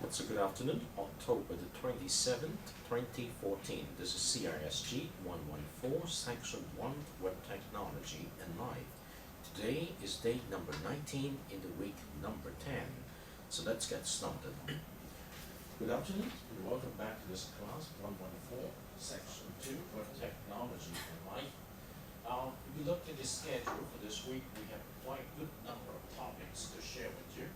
So good afternoon, October the 27th, 2014. This is CISG114, Section 1, Web Technology and Life. Today is day number 19 in the week number 10. So let's get started. Good afternoon, and welcome back to this class, 114, Section 2, Web Technology and Life. If you look at the schedule for this week, we have quite a good number of topics to share with you.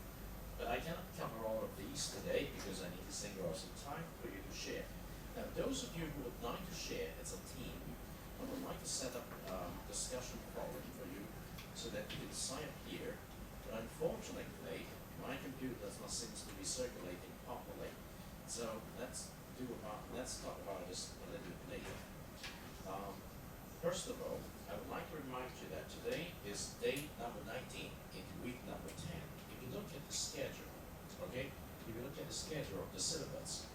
But I cannot cover all of these today because I need to single out some time for you to share. Now, those of you who would like to share as a team, I would like to set up a discussion forum for you so that you can sign up here. But unfortunately, my computer does not seem to be circulating properly. So let's talk about this a little bit later. First of all, I would like to remind you that today is day number 19 in week number 10. If you look at the schedule, okay, if you look at the schedule of the syllabus,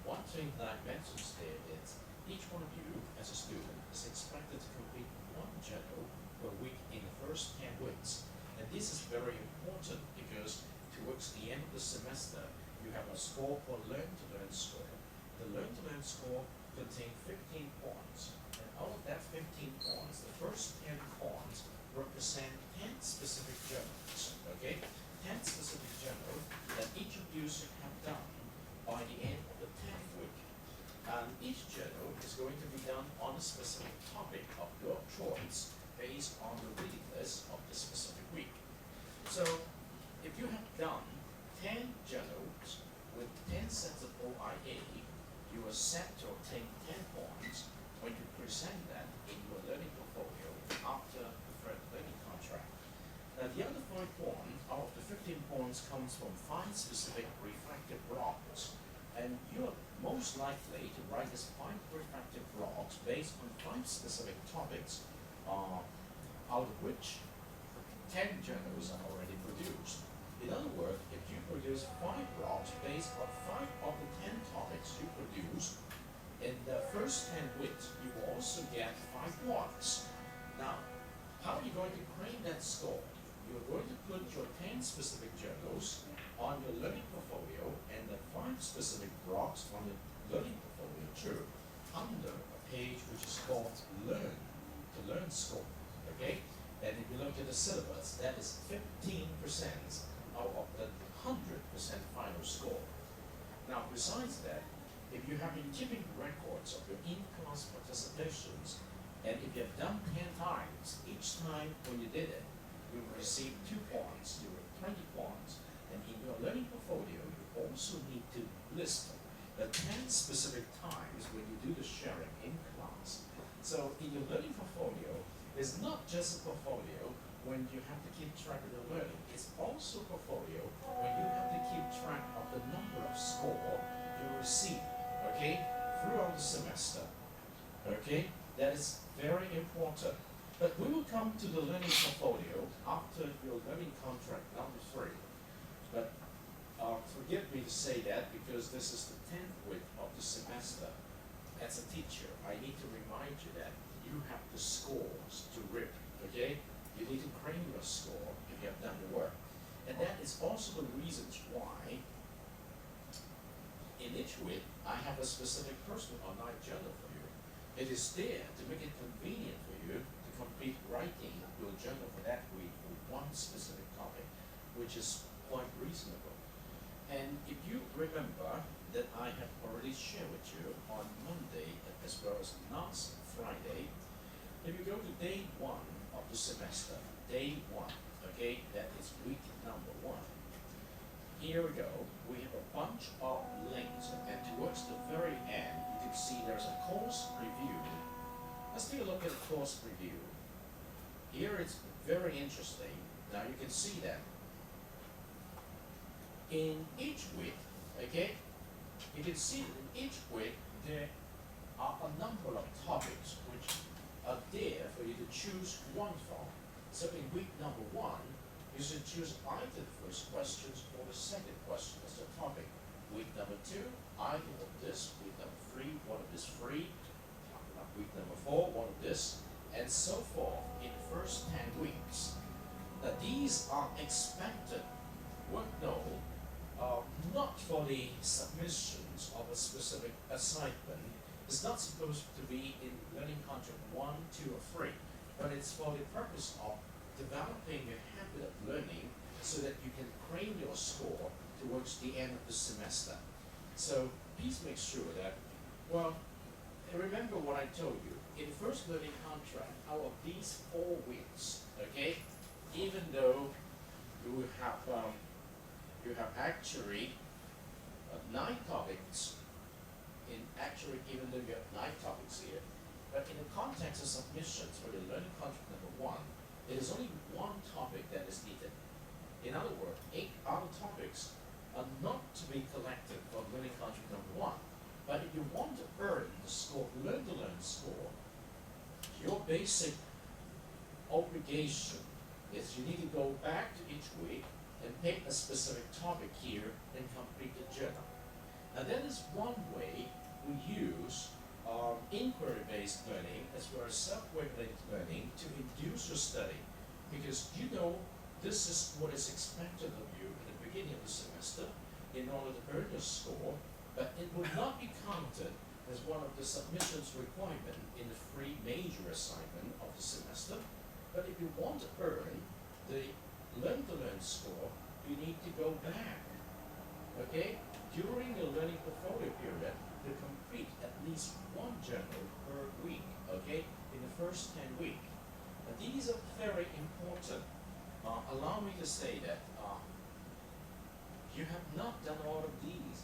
one thing that I mentioned there is each one of you as a student is expected to complete one journal per week in the first 10 weeks. And this is very important because towards the end of the semester, you have a score for Learn-to-Learn score. The Learn-to-Learn score contains 15 points. And out of that 15 points, the first 10 points represent 10 specific journals, okay? 10 specific journals that each of you should have done by the end of the 10th week. And each journal is going to be done on a specific topic of your choice based on the reading list of the specific week. So, if you have done 10 journals with 10 sets of OIA, you are set to obtain 10 points when you present that in your learning portfolio after the third learning contract. Now, the other 5 points out of the 15 points comes from 5 specific reflective blocks. And you're most likely to write this 5 reflective blocks based on 5 specific topics, out of which 10 journals are already produced. In other words, if you produce 5 blocks based on 5 of the 10 topics you produce, in the first 10 weeks, you will also get 5 points. Now, how are you going to claim that score? You're going to put your 10 specific journals on your learning portfolio and the 5 specific blocks on the learning portfolio too, under a page which is called Learn score. Okay? And if you look at the syllabus, that is 15% out of the 100% final score. Now, besides that, if you have been keeping records of your in-class participations, and if you have done 10 times, each time when you did it, you will receive 2 points, you will 20 points, and in your learning portfolio, you also need to list the 10 specific times when you do the sharing in class. So in your learning portfolio, it's not just a portfolio when you have to keep track of the learning, it's also a portfolio when you have to keep track of the number of score you receive, okay, throughout the semester, okay? That is very important. But we will come to the learning portfolio after your learning contract number 3. But forgive me to say that because this is the 10th week of the semester. As a teacher, I need to remind you that you have the scores to rip, okay? You need to claim your score if you have done the work. And that is also the reasons why in each week I have a specific personal online journal for you. It is there to make it convenient for you to complete writing your journal for that week with one specific topic, which is quite reasonable. And if you remember that I have already shared with you on Monday as well as last Friday, if you go to day 1 of the semester, day 1, okay, that is week number 1. Here we go, we have a bunch of links, and towards the very end, you can see there's a course review. Let's take a look at the course review. Here it's very interesting. Now you can see that in each week, okay, you can see that in each week there are a number of topics which are there for you to choose one from. So in week number 1, you should choose either the first questions or the second question as the topic. Week number 2, either of this. Week number 3, one of this free. Week number 4, one of this, and so forth in the first 10 weeks. Now these are expected work no, not for the submissions of a specific assignment. It's not supposed to be in learning contract 1, 2, or 3, but it's for the purpose of developing a habit of learning so that you can crane your score towards the end of the semester. So please make sure that, well, remember what I told you. In the first learning contract, out of these 4 weeks, okay, even though you have actually 9 topics, even though you have 9 topics here, but in the context of submissions for the learning contract number 1, it is only 1 topic that is needed. In other words, 8 other topics are not to be collected for learning contract number 1. But if you want to earn the score, learn to learn score, your basic obligation is you need to go back to each week and pick a specific topic here and complete the journal. Now that is one way we use inquiry-based learning as well as self-regulated learning to induce your study, because you know this is what is expected of you at the beginning of the semester in order to earn your score, but it will not be counted as one of the submissions requirement in the 3 major assignment of the semester. But if you want to earn the learn-to-learn score, you need to go back, okay, during your learning portfolio period to complete at least 1 journal per week, okay, in the first 10 weeks. Now these are very important. Allow me to say that you have not done all of these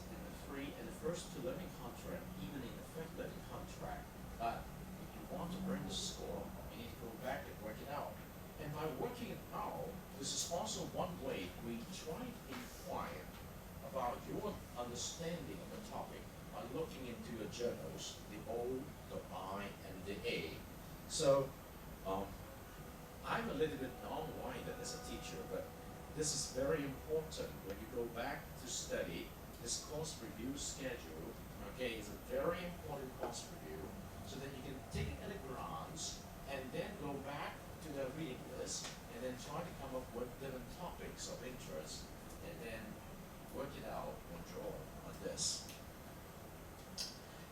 in the first 2 learning contract, even in the 5th learning contract. But if you want to earn the score, you need to go back and work it out. And by working it out, this is also one way we try to inquire about your understanding of the topic by looking into your journals, the O, the I, and the A. So I'm a little bit long-winded as a teacher, but this is very important when you go back to study. This course review schedule, okay, is a very important course review so that you can take it at a glance and then go back to the reading list and then try to come up with different topics of interest and then work it out and draw on this.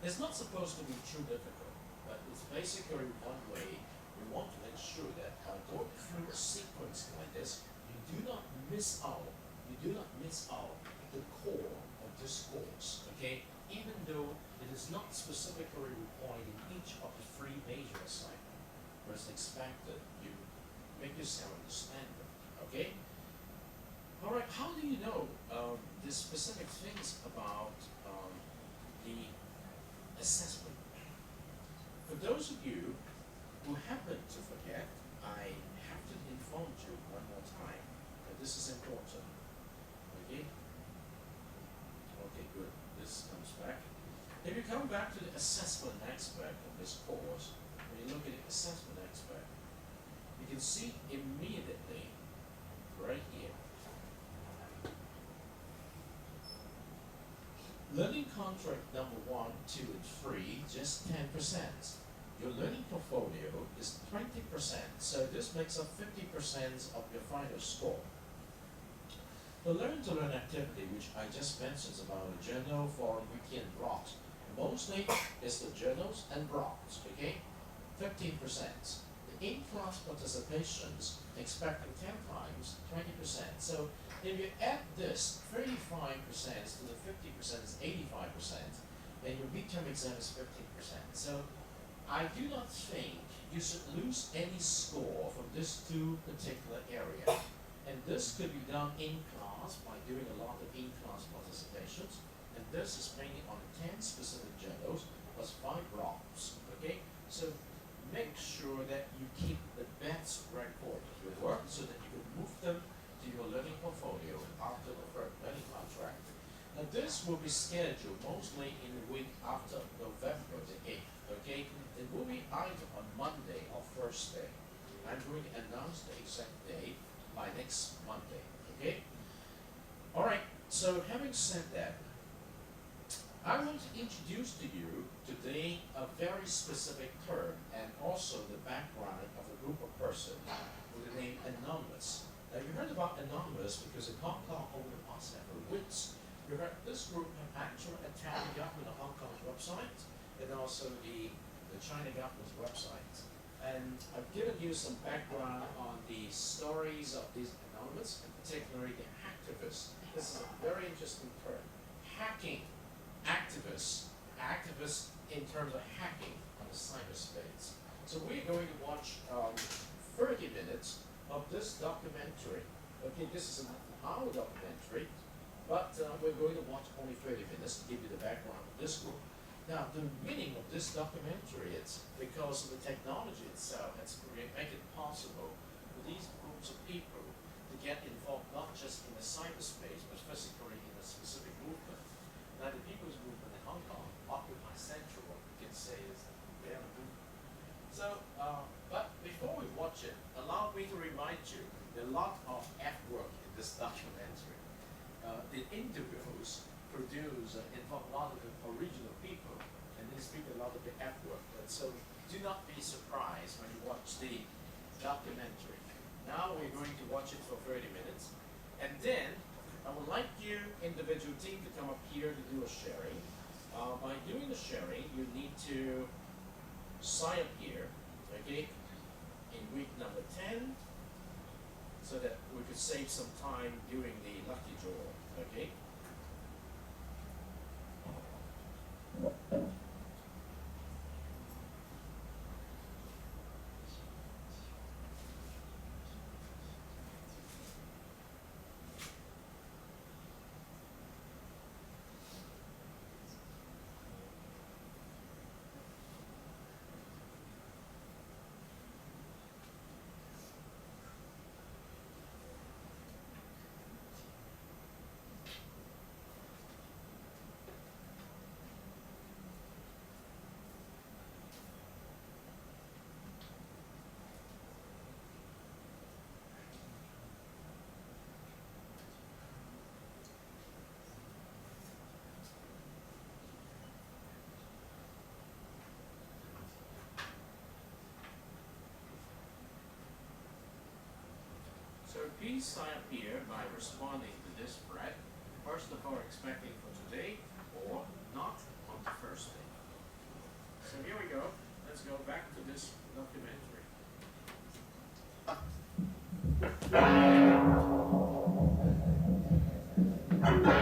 It's not supposed to be too difficult, but it's basically one way we want to ensure that by going through a sequence like this, you do not miss out the core of this course, okay? Even though it is not specifically required in each of the 3 major assignments, where it's expected you make yourself understand them, okay? All right, how do you know the specific things about the assessment? For those of you who happen to forget, I have to inform you one more time that this is important, okay? Okay, good. This comes back. If you come back to the assessment aspect of this course, when you look at the assessment aspect, you can see immediately right here. Learning contract number 1, 2, and 3, just 10%. Your learning portfolio is 20%, so this makes up 50% of your final score. The learn-to-learn activity, which I just mentioned, is about the journal, forum, wiki, and blogs. Mostly is the journals and blogs, okay? 15%. The in-class participations expected 10 times, 20%. So if you add this 35% to the 50% is 85%, and your midterm exam is 15%. So I do not think you should lose any score from these 2 particular areas. And this could be done in class by doing a lot of in-class participations. And this is mainly on 10 specific journals plus 5 blogs, okay? So make sure that you keep the best record of your work so that you can move them to your learning portfolio after the 3rd learning contract. Now this will be scheduled mostly in the week after November the 8th, okay? It will be either on Monday or Thursday. I'm going to announce the exact date by next Monday, okay? All right, so having said that, I want to introduce to you today a very specific term and also the background of a group of persons with the name anonymous. Now you heard about anonymous because it got over the past several weeks. You heard this group have actually attacked the government of Hong Kong's website and also the China government's website. And I've given you some background on the stories of these anonymous, and particularly the hacktivists. This is a very interesting term. Hacking activists, activists in terms of hacking on the cyberspace. So we're going to watch 30 minutes of this documentary. Okay, this is an hour documentary, but we're going to watch only 30 minutes to give you the background of this group. Now, the meaning of this documentary is because of the technology itself that's make it possible for these groups of people to get involved not just in the cyberspace, but physically in a specific movement. Now, the People's Movement in Hong Kong, Occupy Central, what we can say is their movement. So, but before we watch it, allow me to remind you, there are a lot of F work in this documentary. The interviews involve a lot of the original people, and they speak a lot of the F word. And so do not be surprised when you watch the documentary. Now we're going to watch it for 30 minutes, and then I would like you, individual team, to come up here to do a sharing. By doing the sharing, you need to sign up here, okay, in week number 10, so that we could save some time during the lucky draw, okay? So please sign up here by responding to this thread, first of all expecting for today or not on the first day. So here we go. Let's go back to this documentary.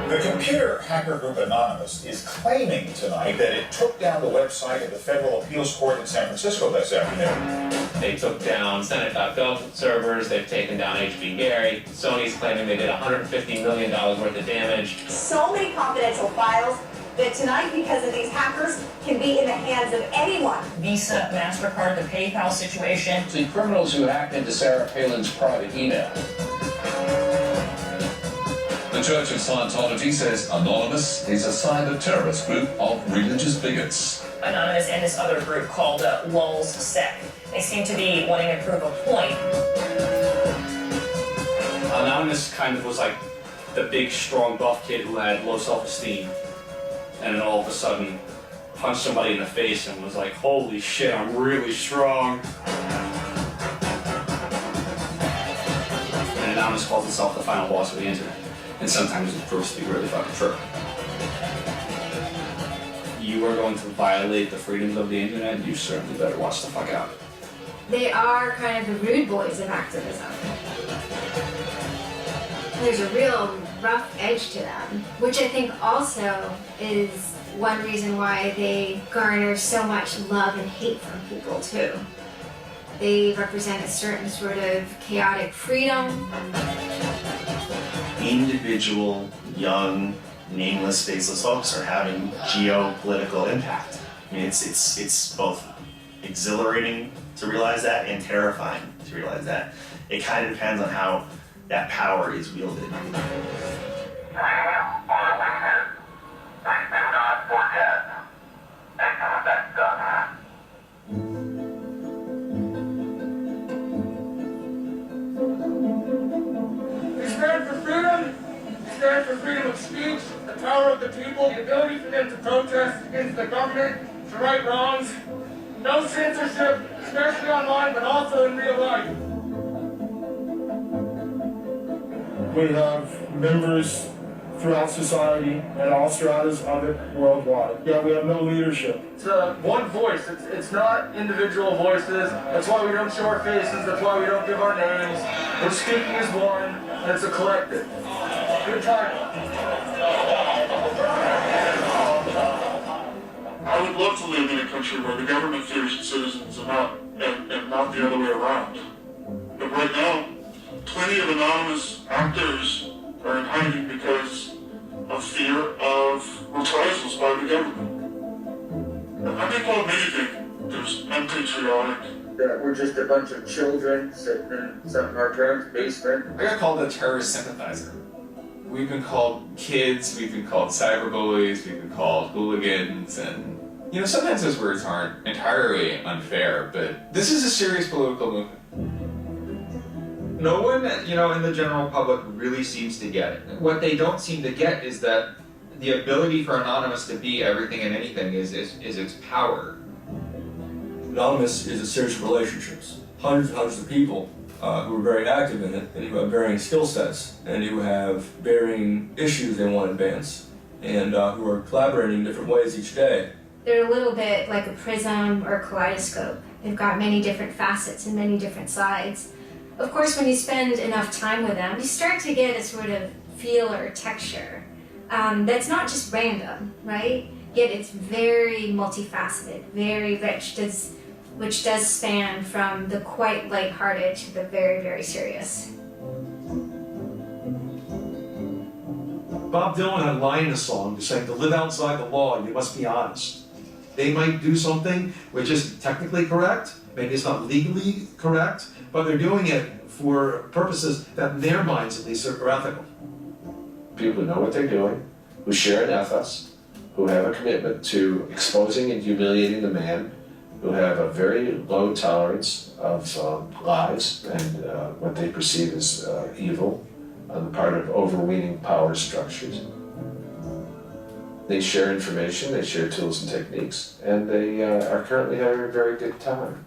The computer hacker group Anonymous is claiming tonight that it took down the website of the Federal Appeals Court in San Francisco this afternoon. They took down Senate.gov servers, they've taken down HB Gary. Sony's claiming they did $150 million worth of damage. So many confidential files that tonight, because of these hackers, can be in the hands of anyone. Visa, MasterCard, the PayPal situation. The criminals who hacked into Sarah Palin's private email. The Church of Scientology says Anonymous is a cyber terrorist group of religious bigots. Anonymous and this other group called LulzSec. They seem to be wanting to prove a point. Anonymous kind of was like the big, strong, buff kid who had low self-esteem. And then all of a sudden, punched somebody in the face and was like, holy shit, I'm really strong. And Anonymous calls itself the final boss of the internet. And sometimes it proves to be really fucking true. You are going to violate the freedoms of the internet, you certainly better watch the fuck out. They are kind of the rude boys of activism. There's a real rough edge to them, which I think also is one reason why they garner so much love and hate from people too. They represent a certain sort of chaotic freedom. Individual, young, nameless, faceless folks are having geopolitical impact. I mean, it's both exhilarating to realize that and terrifying to realize that. It kind of depends on how that power is wielded. We stand for freedom. We stand for freedom of speech, the power of the people, the ability for them to protest against the government, to right wrongs. No censorship, especially online, but also in real life. We have members throughout society and all stratas of it worldwide. Yet we have no leadership. It's one voice. It's not individual voices. That's why we don't show our faces. That's why we don't give our names. We're speaking as one, and it's a collective. Good time. I would love to live in a country where the government fears its citizens and not the other way around. But right now, plenty of anonymous actors are in hiding because of fear of reprisals by the government. I've been called anything. There's unpatriotic. That we're just a bunch of children sitting in our parents' basement. I got called a terrorist sympathizer. We've been called kids, we've been called cyberbullies, we've been called hooligans, and sometimes those words aren't entirely unfair, but this is a serious political movement. No one, in the general public really seems to get it. What they don't seem to get is that the ability for Anonymous to be everything and anything is its power. Anonymous is a series of relationships. Hundreds and hundreds of people who are very active in it, and who have varying skill sets, and who have varying issues they want to advance, and who are collaborating in different ways each day. They're a little bit like a prism or a kaleidoscope. They've got many different facets and many different sides. Of course, when you spend enough time with them, you start to get a sort of feel or texture that's not just random, right? Yet it's very multifaceted, very rich, which does span from the quite lighthearted to the very, very serious. Bob Dylan had a line in a song saying, to live outside the law, you must be honest. They might do something which isn't technically correct, maybe it's not legally correct, but they're doing it for purposes that in their minds at least are ethical. People who know what they're doing, who share an ethos, who have a commitment to exposing and humiliating the man, who have a very low tolerance of lies and what they perceive as evil on the part of overweening power structures. They share information, they share tools and techniques, and they are currently having a very good time.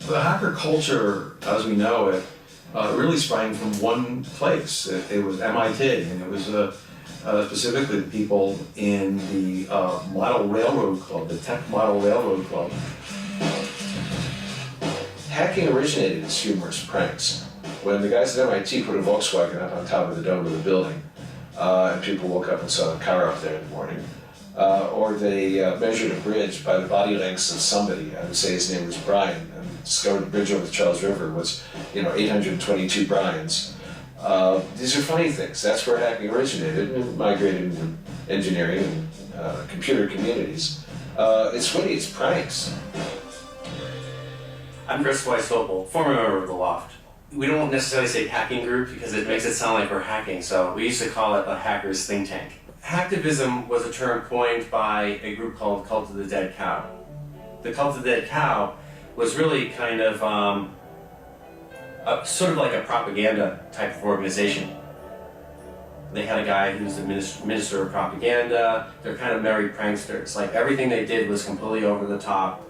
The hacker culture, as we know it, really sprang from one place. It was MIT, and it was specifically the people in the Model Railroad Club, the Tech Model Railroad Club. Hacking originated as humorous pranks. When the guys at MIT put a Volkswagen up on top of the dome of the building, and people woke up and saw a car up there in the morning, or they measured a bridge by the body lengths of somebody, I would say his name was Brian, and discovered the bridge over the Charles River was, 822 Brians. These are funny things. That's where hacking originated and migrated into engineering and computer communities. It's witty, it's pranks. I'm Chris Weishaupt, former member of the Loft. We don't necessarily say hacking group because it makes it sound like we're hacking, so we used to call it a hackers think tank. Hacktivism was a term coined by a group called Cult of the Dead Cow. The Cult of the Dead Cow was really kind of sort of like a propaganda type of organization. They had a guy who's the minister of propaganda. They're kind of merry pranksters. Like everything they did was completely over the top.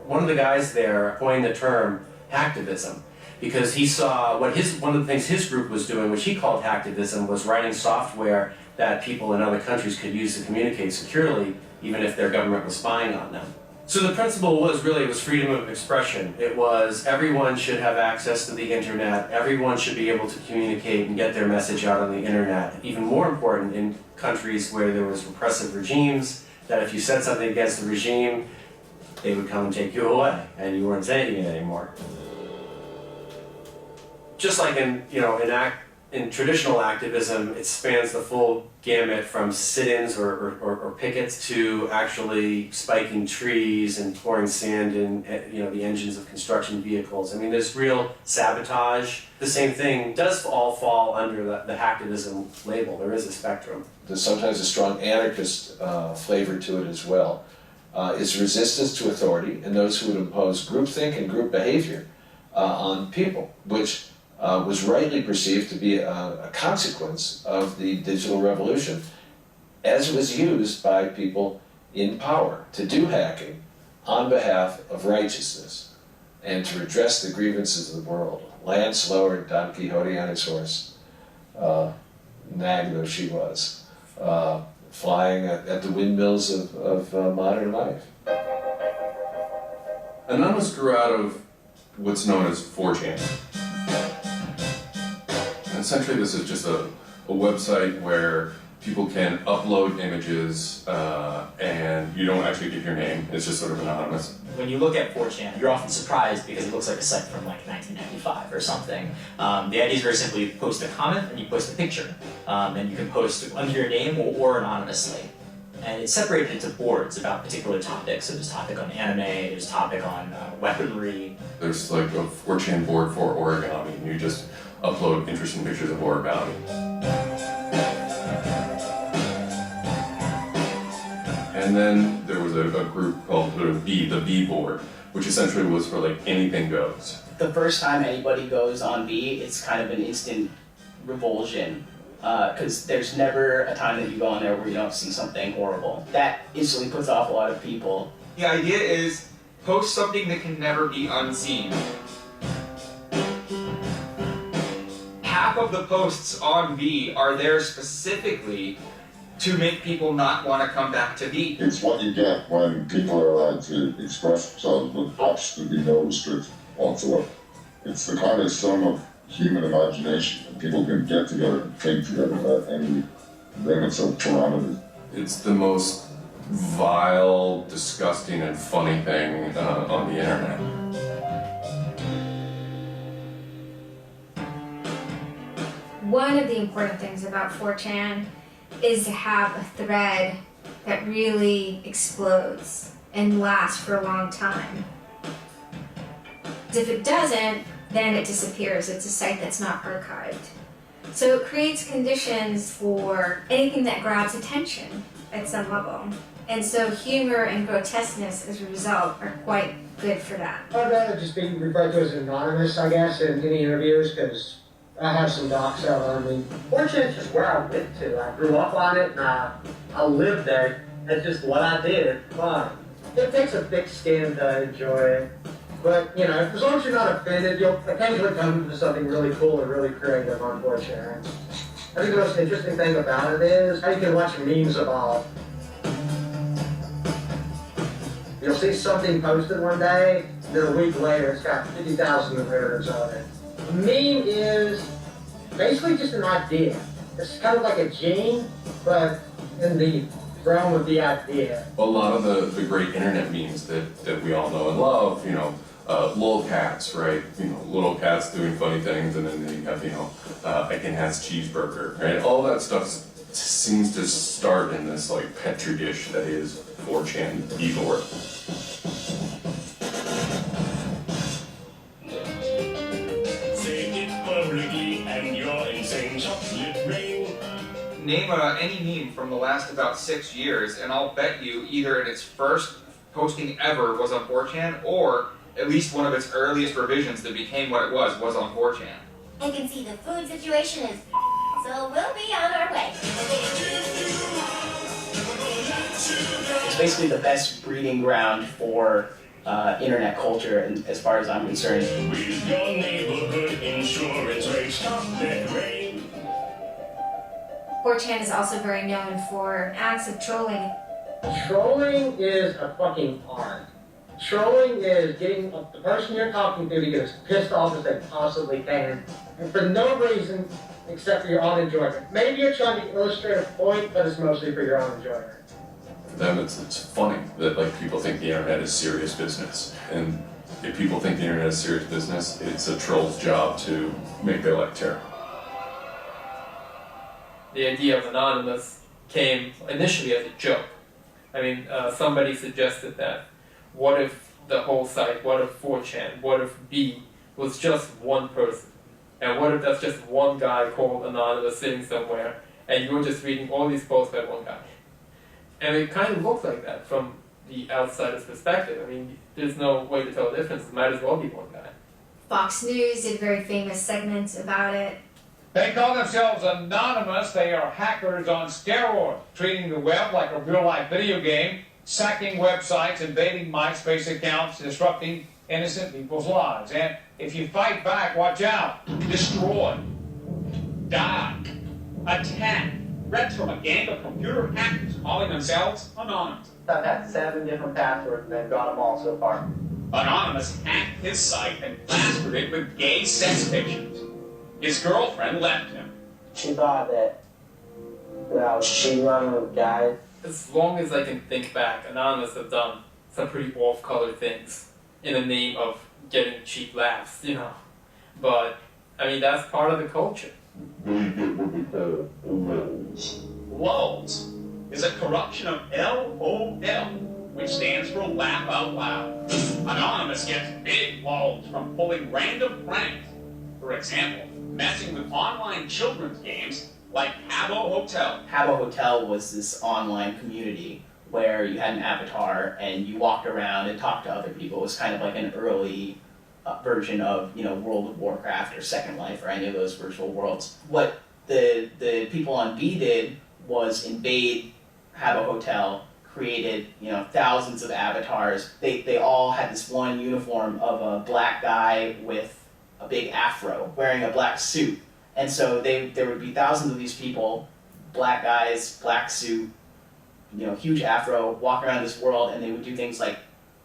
One of the guys there coined the term hacktivism because he saw one of the things his group was doing, which he called hacktivism, was writing software that people in other countries could use to communicate securely, even if their government was spying on them. So the principle was freedom of expression. It was everyone should have access to the internet, everyone should be able to communicate and get their message out on the internet. Even more important in countries where there was repressive regimes, that if you said something against the regime, they would come and take you away, and you weren't saying it anymore. Just like in traditional activism, it spans the full gamut from sit-ins or pickets to actually spiking trees and pouring sand in the engines of construction vehicles. I mean, there's real sabotage. The same thing does all fall under the hacktivism label. There is a spectrum. There's sometimes a strong anarchist flavor to it as well. It's resistance to authority and those who would impose groupthink and group behavior on people, which was rightly perceived to be a consequence of the digital revolution as it was used by people in power to do hacking on behalf of righteousness and to redress the grievances of the world. Lance lowered Don Quixote on his horse, nag though she was, flying at the windmills of modern life. Anonymous grew out of what's known as 4chan. And essentially this is just a website where people can upload images and you don't actually give your name, it's just sort of anonymous. When you look at 4chan, you're often surprised because it looks like a site from like 1995 or something. The idea is very simply you post a comment and you post a picture. And you can post under your name or anonymously. And it's separated into boards about particular topics. So there's a topic on anime, there's a topic on weaponry. There's like a 4chan board for origami, and you just upload interesting pictures of origami. And then there was a group called the V board, which essentially was for like anything goes. The first time anybody goes on V, it's kind of an instant revulsion. Because there's never a time that you go on there where you don't see something horrible. That instantly puts off a lot of people. The idea is post something that can never be unseen. Half of the posts on V are there specifically to make people not want to come back to V. It's what you get when people are allowed to express themselves with absolutely no restriction whatsoever. It's the kind of sum of human imagination, and people can get together and think together without any limits of parameters. It's the most vile, disgusting, and funny thing on the internet. One of the important things about 4chan is to have a thread that really explodes and lasts for a long time. If it doesn't, then it disappears. It's a site that's not archived. So it creates conditions for anything that grabs attention at some level. And so humor and grotesqueness as a result are quite good for that. I'd rather just be referred to as anonymous, I guess, in any interviews, because I have some docs out on me. 4chan is just where I went to. I grew up on it, and I lived there. That's just what I did. Fine. It takes a thick skin to enjoy it. But, you know, as long as you're not offended, you'll occasionally come to something really cool or really creative on 4chan. I think the most interesting thing about it is how you can watch memes evolve. You'll see something posted one day, and then a week later it's got 50,000 remembers of it. A meme is basically just an idea. It's kind of like a gene, but in the realm of the idea. A lot of the great internet memes that we all know and love, you know, lolcats, right? You know, little cats doing funny things, and then you have, you know, I can have cheeseburger, right? All that stuff seems to start in this like petri dish that is 4chan V-board. Name any meme from the last about 6 years, and I'll bet you either in its first posting ever was on 4chan, or at least one of its earliest revisions that became what it was on 4chan. I can see the food situation is so we'll be on our way. It's basically the best breeding ground for internet culture, and as far as I'm concerned. With your neighborhood insurance rates, stop that rain. 4chan is also very known for acts of trolling. Trolling is a fucking art. Trolling is getting the person you're talking to get as pissed off as they possibly can, and for no reason except for your own enjoyment. Maybe you're trying to illustrate a point, but it's mostly for your own enjoyment. For them, it's funny that like people think the internet is serious business, and if people think the internet is serious business, it's a troll's job to make their life terrible. The idea of anonymous came initially as a joke. I mean, somebody suggested that, what if the whole site, what if 4chan, what if B was just one person? And what if that's just one guy called Anonymous sitting somewhere, and you're just reading all these posts by one guy? And it kind of looks like that from the outsider's perspective. I mean, there's no way to tell the difference. It might as well be one guy. Fox News did very famous segments about it. They call themselves anonymous. They are hackers on steroids, treating the web like a real-life video game, sacking websites, invading MySpace accounts, disrupting innocent people's lives. And if you fight back, watch out. Destroy. die, attack, threats from a gang of computer hackers calling themselves Anonymous. I've had 7 different passwords and they've got them all so far. Anonymous hacked his site and plastered it with gay sex pictures. His girlfriend left him. She thought that I was cheating on her with guys. As long as I can think back, Anonymous have done some pretty off-color things in the name of getting cheap laughs, you know. But, I mean, that's part of the culture. LOLs is a corruption of LOL, which stands for laugh out loud. Anonymous gets big LOLs from pulling random pranks. For example, messing with online children's games like Habbo Hotel. Habbo Hotel was this online community where you had an avatar and you walked around and talked to other people. It was kind of like an early version of, you know, World of Warcraft or Second Life or any of those virtual worlds. What the people on B did was invade Habbo Hotel, created, you know, thousands of avatars. They all had this one uniform of a black guy with a big afro wearing a black suit. And so there would be thousands of these people, black guys, black suit, you know, huge afro, walk around this world, and they would do things like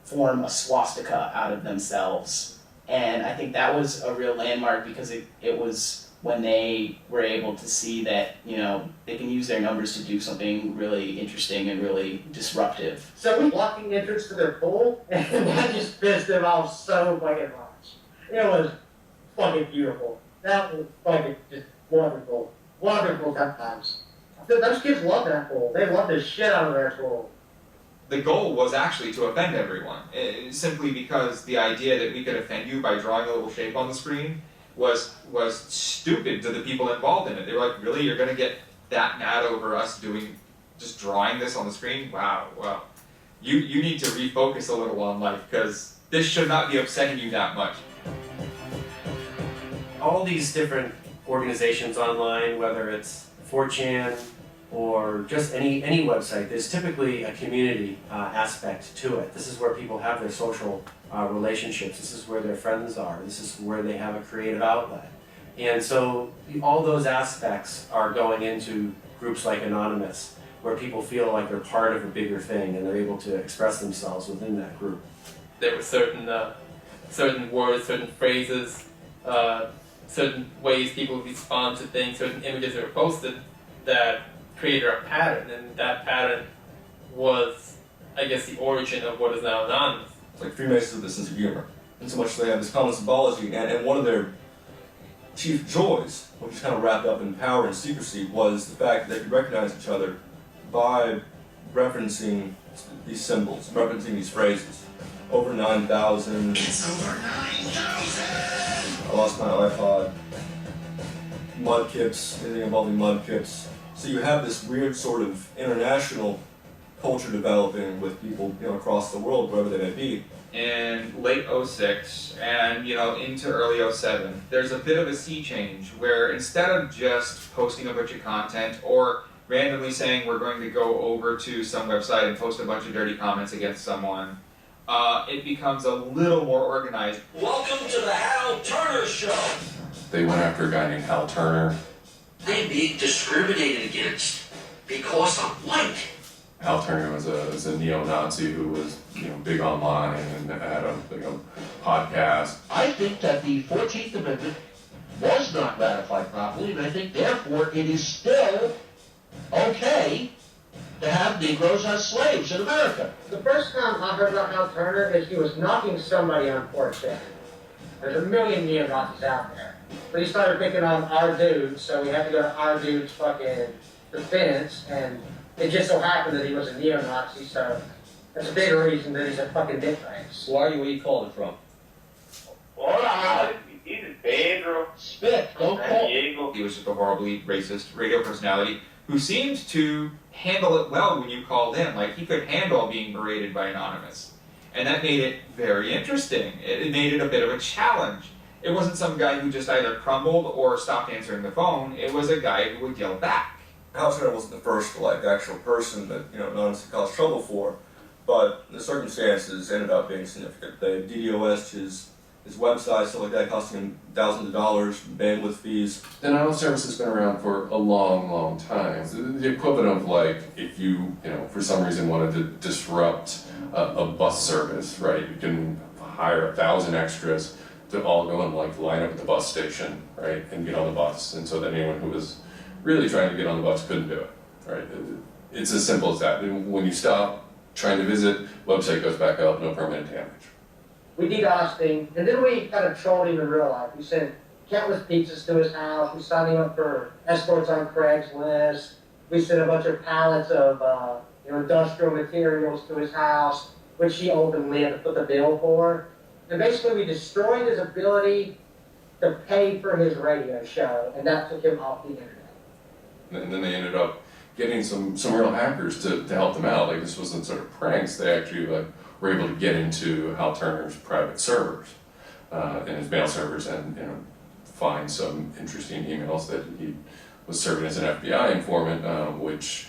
form a swastika out of themselves. And I think that was a real landmark because it was when they were able to see that, you know, they can use their numbers to do something really interesting and really disruptive. So we blocking entrance to their pool, and that just pissed them off so fucking much. It was fucking beautiful. That was fucking just wonderful. Wonderful times. Those kids love that pool. They love the shit out of their pool. The goal was actually to offend everyone, simply because the idea that we could offend you by drawing a little shape on the screen was stupid to the people involved in it. They were like, really, you're going to get that mad over us just drawing this on the screen? Wow, well, you need to refocus a little on life, because this should not be upsetting you that much. All these different organizations online, whether it's 4chan or just any website, there's typically a community aspect to it. This is where people have their social relationships. This is where their friends are. This is where they have a creative outlet. And so all those aspects are going into groups like Anonymous, where people feel like they're part of a bigger thing and they're able to express themselves within that group. There were certain words, certain phrases, certain ways people respond to things, certain images that were posted that created a pattern, and that pattern was, I guess, the origin of what is now Anonymous. It's like Freemasons with a sense of humor. And so much they have this common symbology, and one of their chief joys, which is kind of wrapped up in power and secrecy, was the fact that they could recognize each other by referencing these symbols, referencing these phrases. Over 9,000. It's over 9,000! I lost my iPod. Mudkips, anything involving mudkips. So you have this weird sort of international culture developing with people, you know, across the world, wherever they may be. In late 06 and, you know, into early 07, there's a bit of a sea change where instead of just posting a bunch of content or randomly saying we're going to go over to some website and post a bunch of dirty comments against someone, it becomes a little more organized. Welcome to the Hal Turner Show. They went after a guy named Hal Turner. They're being discriminated against because I'm white. Hal Turner was a neo-Nazi who was, you know, big online and had a podcast. I think that the 14th Amendment was not ratified properly, and I think therefore it is still okay to have Negroes as slaves in America. The first time I heard about Hal Turner is he was knocking somebody on 4chan. There's a million neo-Nazis out there. But he started picking on our dude, so we had to go to our dude's fucking defense, and it just so happened that he was a neo-Nazi, so that's a big reason that he's a fucking dickface. Why are you where you called it from? Hola, he's Pedro. Spit, don't call. He was just a horribly racist radio personality who seemed to handle it well when you called in. Like, he could handle being berated by Anonymous. And that made it very interesting. It made it a bit of a challenge. It wasn't some guy who just either crumbled or stopped answering the phone. It was a guy who would yell back. Hal Turner wasn't the first, like, actual person that, you know, Anonymous caused trouble for, but the circumstances ended up being significant. They DDoS'd his his website, stuff like that, costing him thousands of dollars, bandwidth fees. The anonymous service has been around for a long, long time. It's the equivalent of like if you for some reason wanted to disrupt a bus service, right? You can hire 1,000 extras to all go and like line up at the bus station, right, and get on the bus. And so that anyone who was really trying to get on the bus couldn't do it, right? It's as simple as that. When you stop trying to visit, website goes back up, no permanent damage. We DDoSed him, and then we kind of trolled him in real life. We sent countless pizzas to his house. We signed him up for escorts on Craigslist. We sent a bunch of pallets of industrial materials to his house, which he ultimately had to put the bill for. And basically we destroyed his ability to pay for his radio show, and that took him off the internet. And then they ended up getting some real hackers to help them out. Like this wasn't sort of pranks. They actually were able to get into Hal Turner's private servers and his mail servers, and find some interesting emails that he was serving as an FBI informant, which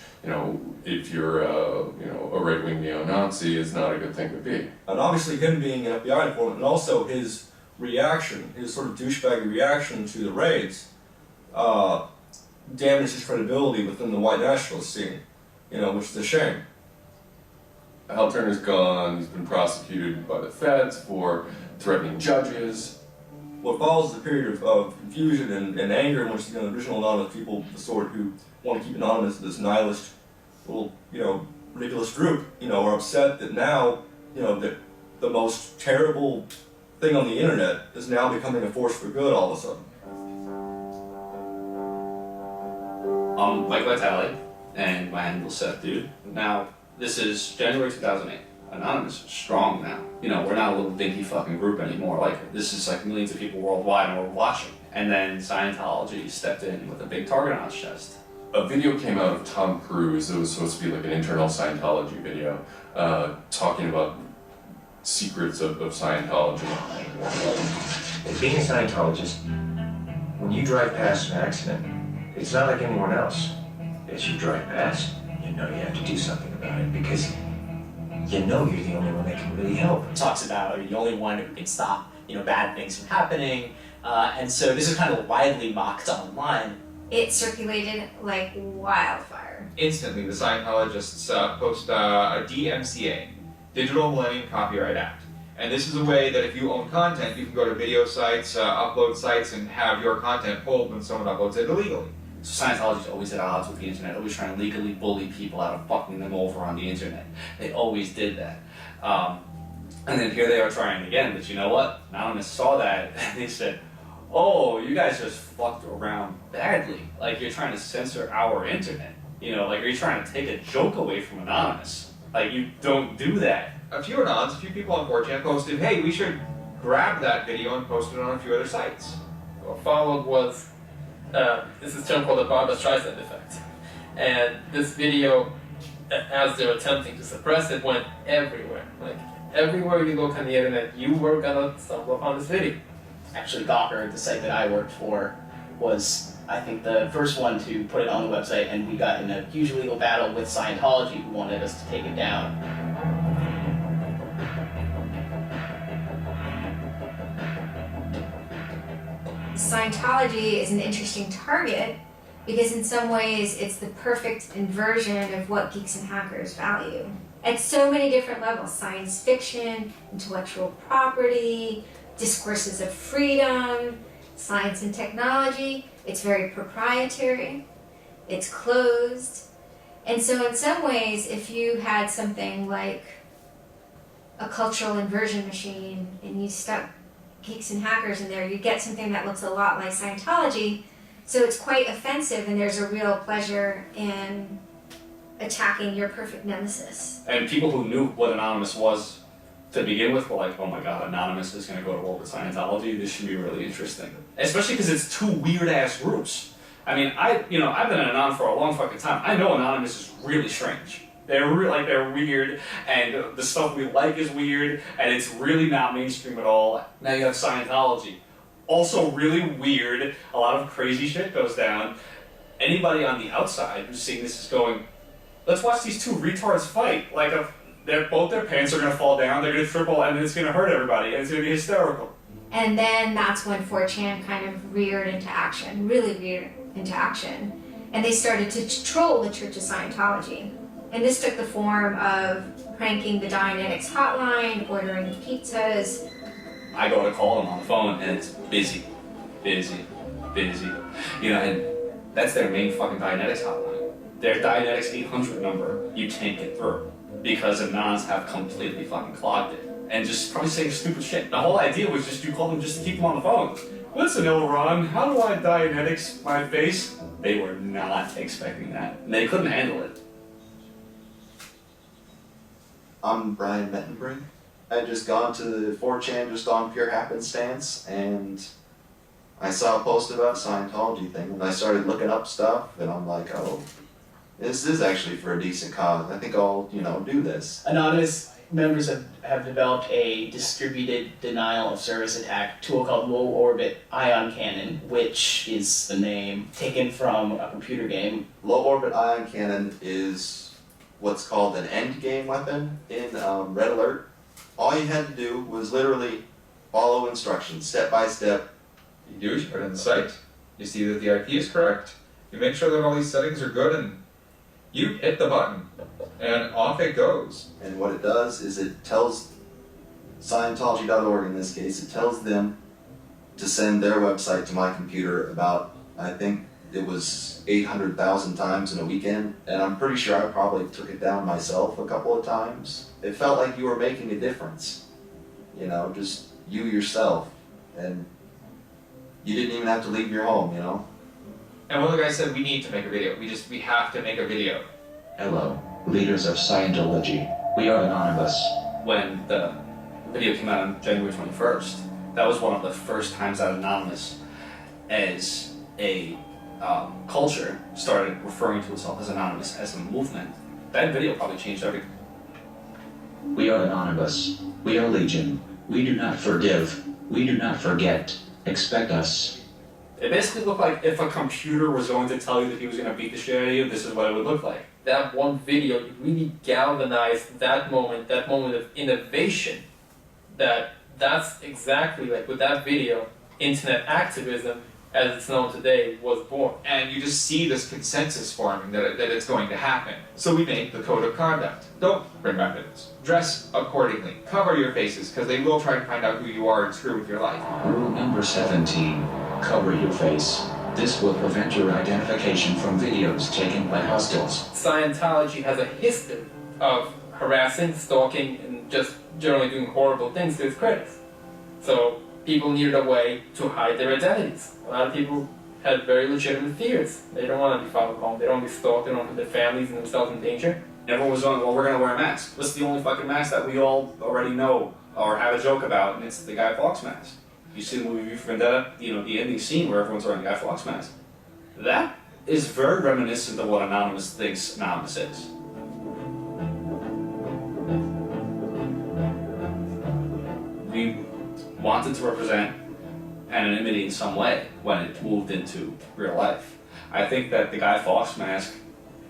if you're a right-wing neo-Nazi, is not a good thing to be. And obviously him being an FBI informant, and also his reaction, his sort of douchebaggy reaction to the raids, damaged his credibility within the white nationalist scene, which is a shame. Hal Turner's gone, he's been prosecuted by the feds for threatening judges. What follows is a period of confusion and anger in which the original anonymous people, the sort who want to keep anonymous, this nihilist little, ridiculous group, are upset that now, that the most terrible thing on the internet is now becoming a force for good all of a sudden. Mike Vitale, and my handle's Seth Dude. Now, this is January 2008. Anonymous is strong now. We're not a little dinky fucking group anymore. Like, this is like millions of people worldwide and we're watching. And then Scientology stepped in with a big target on its chest. A video came out of Tom Cruise. It was supposed to be like an internal Scientology video, talking about secrets of Scientology. And being a Scientologist, when you drive past an accident, it's not like anyone else. As you drive past, you know you have to do something about it because you're the only one that can really help. It talks about you're the only one who can stop, bad things from happening, and so this is kind of widely mocked online. It circulated like wildfire. Instantly, the Scientologists post a DMCA, Digital Millennium Copyright Act. And this is a way that if you own content, you can go to video sites, upload sites, and have your content pulled when someone uploads it illegally. So Scientology's always at odds with the internet, always trying to legally bully people out of fucking them over on the internet. They always did that. And then here they are trying again, but you know what? Anonymous saw that and they said, oh, you guys just fucked around badly. Like, you're trying to censor our internet. Like, you're trying to take a joke away from Anonymous. Like, you don't do that. A few anons, a few people on 4chan posted, hey, we should grab that video and post it on a few other sites. What followed was this is term called the Barbra Streisand effect. And this video, as they're attempting to suppress it, went everywhere. Like, everywhere you look on the internet, you were gonna stumble upon this video. Actually, Gawker, the site that I worked for, was, I think, the first one to put it on the website, and we got in a huge legal battle with Scientology, who wanted us to take it down. Scientology is an interesting target because in some ways it's the perfect inversion of what geeks and hackers value. At so many different levels: science fiction, intellectual property, discourses of freedom, science and technology. It's very proprietary, it's closed. And so in some ways, if you had something like a cultural inversion machine and you stuck geeks and hackers in there, you get something that looks a lot like Scientology. So it's quite offensive, and there's a real pleasure in attacking your perfect nemesis. And people who knew what Anonymous was to begin with were like, oh my god, Anonymous is going to go to war with Scientology. This should be really interesting. Especially because it's two weird-ass groups. I mean, I've been an Anon for a long fucking time. I know Anonymous is really strange. They're weird, and the stuff we like is weird, and it's really not mainstream at all. Now you have Scientology. Also really weird, a lot of crazy shit goes down. Anybody on the outside who's seeing this is going, let's watch these two retards fight. Like, both their pants are gonna fall down, they're gonna triple, and it's gonna hurt everybody, and it's gonna be hysterical. And then that's when 4chan kind of reared into action, really reared into action. And they started to troll the Church of Scientology. And this took the form of pranking the Dianetics hotline, ordering pizzas. I go to call them on the phone and it's busy. You know, and that's their main fucking Dianetics hotline. Their Dianetics 800 number, you can't get through because Anons have completely fucking clogged it. And just probably saying stupid shit. The whole idea was just you call them just to keep them on the phone. Listen, Ron, how do I Dianetics my face? They were not expecting that. And they couldn't handle it. I'm Brian Mettenbrink. I just gone to 4chan just on pure happenstance, and I saw a post about a Scientology thing, and I started looking up stuff, and I'm like, oh, this is actually for a decent cause. I think I'll, do this. Anonymous members have developed a distributed denial of service attack tool called low orbit ion cannon, which is the name taken from a computer game. Low orbit ion cannon is what's called an end game weapon in Red Alert. All you had to do was literally follow instructions, step by step. You do is you put in the site, you see that the IP is correct, you make sure that all these settings are good, and you hit the button, and off it goes. And what it does is it tells Scientology.org in this case, it tells them to send their website to my computer about, I think it was 800,000 times in a weekend, and I'm pretty sure I probably took it down myself a couple of times. It felt like you were making a difference, just you yourself, and you didn't even have to leave your home, And one of the guys said, we need to make a video. We have to make a video. Hello, leaders of Scientology. We are anonymous. When the video came out on January 21st, that was one of the first times that Anonymous, as a culture, started referring to itself as Anonymous as a movement. That video probably changed everything. We are anonymous. We are legion. We do not forgive. We do not forget. Expect us. It basically looked like if a computer was going to tell you that he was going to beat the shit out of you, this is what it would look like. That one video really galvanized that moment of innovation. That's exactly like with that video, internet activism, as it's known today, was born. And you just see this consensus forming that it's going to happen. So we make the code of conduct. Don't bring weapons. Dress accordingly. Cover your faces, because they will try to find out who you are and screw with your life. Rule number 17. Cover your face. This will prevent your identification from videos taken by hostiles. Scientology has a history of harassing, stalking, and just generally doing horrible things to its critics. So people needed a way to hide their identities. A lot of people had very legitimate fears. They don't want to be followed home. They don't want to be stalked. They don't want to put their families and themselves in danger. Everyone was going, well, we're going to wear a mask. What's the only fucking mask that we all already know or have a joke about? And it's the Guy Fawkes mask. You see the movie V for Vendetta, the ending scene where everyone's wearing a Guy Fawkes mask. That is very reminiscent of what Anonymous thinks Anonymous is. We wanted to represent anonymity in some way when it moved into real life. I think that the Guy Fawkes mask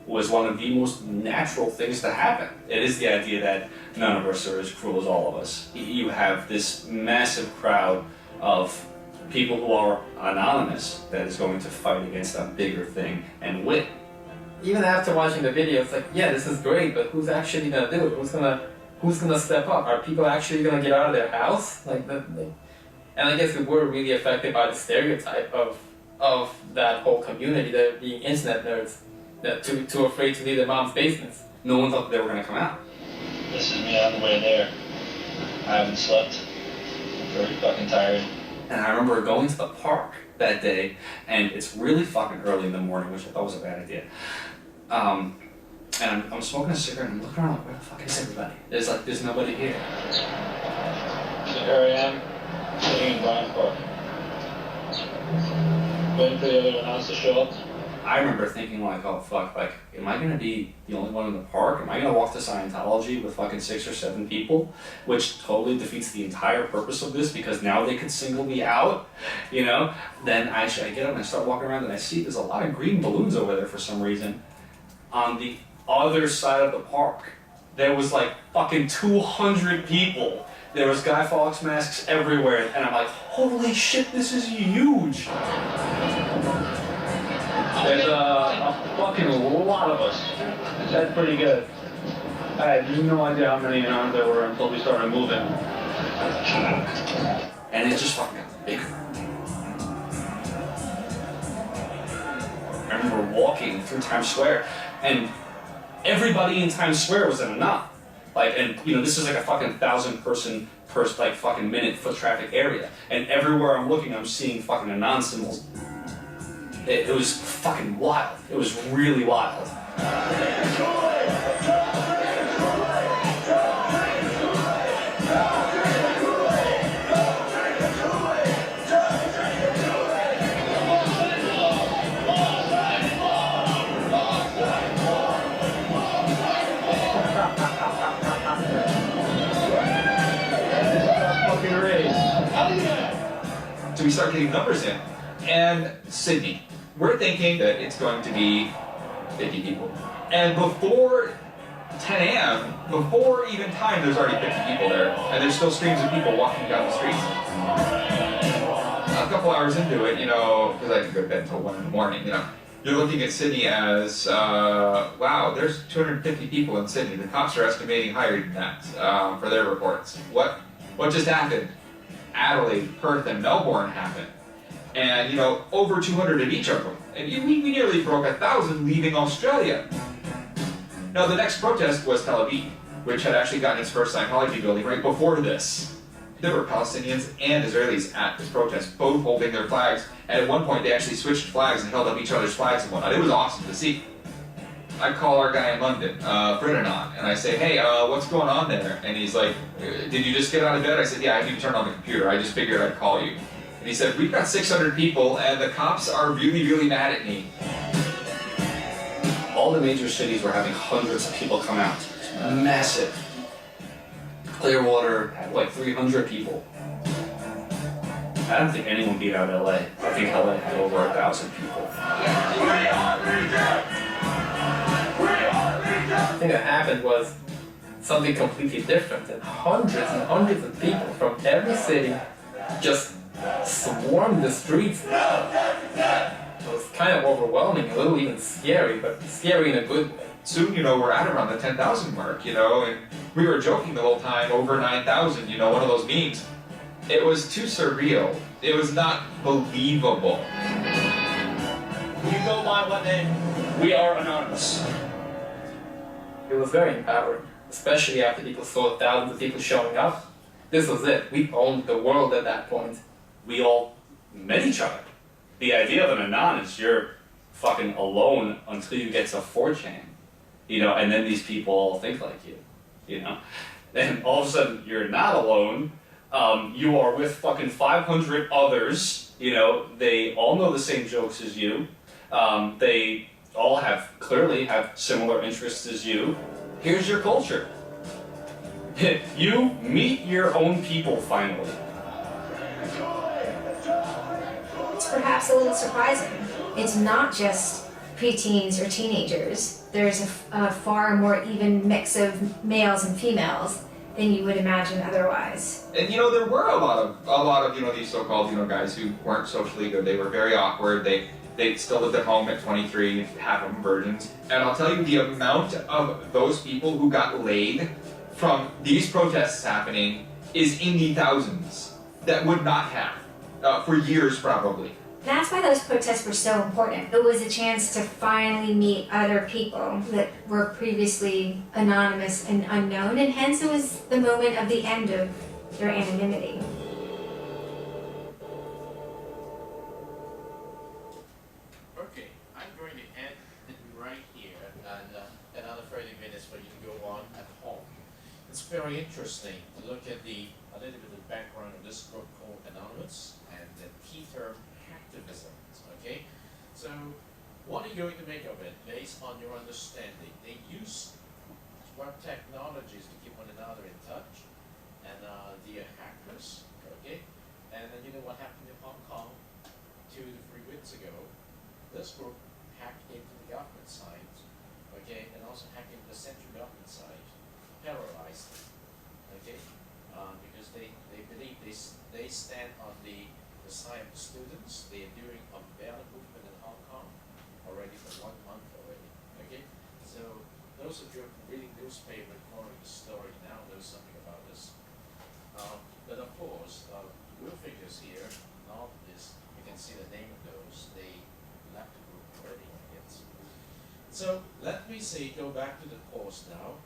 was one of the most natural things to happen. It is the idea that none of us are as cruel as all of us. You have this massive crowd of people who are anonymous that is going to fight against a bigger thing and win. Even after watching the video, it's like, yeah, this is great, but who's actually gonna do it? Who's gonna step up? Are people actually gonna get out of their house? And I guess we were really affected by the stereotype of that whole community, that being internet nerds, that too afraid to leave their mom's basements. No one thought they were gonna come out. This is me on the way there. I haven't slept. I'm very fucking tired. And I remember going to the park that day, and it's really fucking early in the morning, which I thought was a bad idea. And I'm smoking a cigarette, and I'm looking around like, where the fuck is everybody? There's nobody here. So here I am, sitting in Bryant Park. Waiting for the other announcers to show up. I remember thinking like, oh fuck, like, am I gonna be the only one in the park? Am I gonna walk to Scientology with fucking 6 or 7 people? Which totally defeats the entire purpose of this, because now they could single me out, Then I get up and I start walking around and I see there's a lot of green balloons over there for some reason. On the other side of the park, there was like fucking 200 people. There was Guy Fawkes masks everywhere, and I'm like, holy shit, this is huge. There's a fucking lot of us. That's pretty good. I had no idea how many anons there were until we started moving. And it just fucking got bigger. I remember walking through Times Square, and everybody in Times Square was in a knot. Like, and you know, this is like a fucking 1,000 person per like fucking minute foot traffic area, and everywhere I'm looking, I'm seeing fucking anon symbols. It was fucking wild. It was really wild. So we start getting numbers in. And Sydney, we're thinking that it's going to be 50 people. And before 10 a.m., before even time, there's already 50 people there. And there's still streams of people walking down the streets. A couple hours into it, you know, because I didn't go to bed until 1 in the morning, you know, you're looking at Sydney as, wow, there's 250 people in Sydney. The cops are estimating higher than that for their reports. What just happened? Adelaide, Perth, and Melbourne happened. And, you know, over 200 at each of them. And we nearly broke 1,000 leaving Australia. Now, the next protest was Tel Aviv, which had actually gotten its first Scientology building right before this. There were Palestinians and Israelis at this protest, both holding their flags. And at one point, they actually switched flags and held up each other's flags and whatnot. It was awesome to see. I call our guy in London, Brittanon, and I say, hey, what's going on there? And he's like, did you just get out of bed? I said, yeah, I need to turn on the computer. I just figured I'd call you. And he said, we've got 600 people, and the cops are really, really mad at me. All the major cities were having hundreds of people come out. Massive. Clearwater had like 300 people. I don't think anyone beat out LA. I think LA had over 1,000 people. The thing that happened was something completely different, and hundreds of people from every city just swarmed the streets. It was kind of overwhelming, a little even scary, but scary in a good way. Soon, you know, we're at around the 10,000 mark, you know, and we were joking the whole time, over 9,000, you know, one of those memes. It was too surreal. It was not believable. You go by what name? We are anonymous. It was very empowering, especially after people saw thousands of people showing up. This was it. We owned the world at that point. We all met each other. The idea of an anon is you're fucking alone until you get to 4chan, you know, and then these people all think like you know. Then all of a sudden you're not alone. You are with fucking 500 others, you know, they all know the same jokes as you. They all clearly have similar interests as you. Here's your culture. You meet your own people finally. It's perhaps a little surprising. It's not just preteens or teenagers. There's a far more even mix of males and females than you would imagine otherwise. And, you know, there were a lot of, you know, these so-called, you know, guys who weren't socially good. They were very awkward. They still lived at home at 23, half of them virgins. And I'll tell you, the amount of those people who got laid from these protests happening is in the thousands that would not have, for years probably. That's why those protests were so important. It was a chance to finally meet other people that were previously anonymous and unknown, and hence it was the moment of the end of their anonymity. Okay, I'm going to end it right here, and another 30 minutes for you to go on at home. It's very interesting to look at a little bit of the background of this group called Anonymous and the key term hacktivism. Okay, so what are you going to make of it based on your understanding? They use web technologies to keep one another in touch, and the hackers. Okay, and then you know what happened in Hong Kong 2 to 3 weeks ago. This group hacked into the government site, okay, and also hacked into the central government site, terrorized them, okay. because they believe they stand on the side of the students. They are doing umbrella movement in Hong Kong already for 1 month already. Okay, so those of you reading newspaper and following the story now know something about this. But of course, real figures here, and all of this, you can see the name of those. They left the group already. Yes. So let me see. Go back to the course now.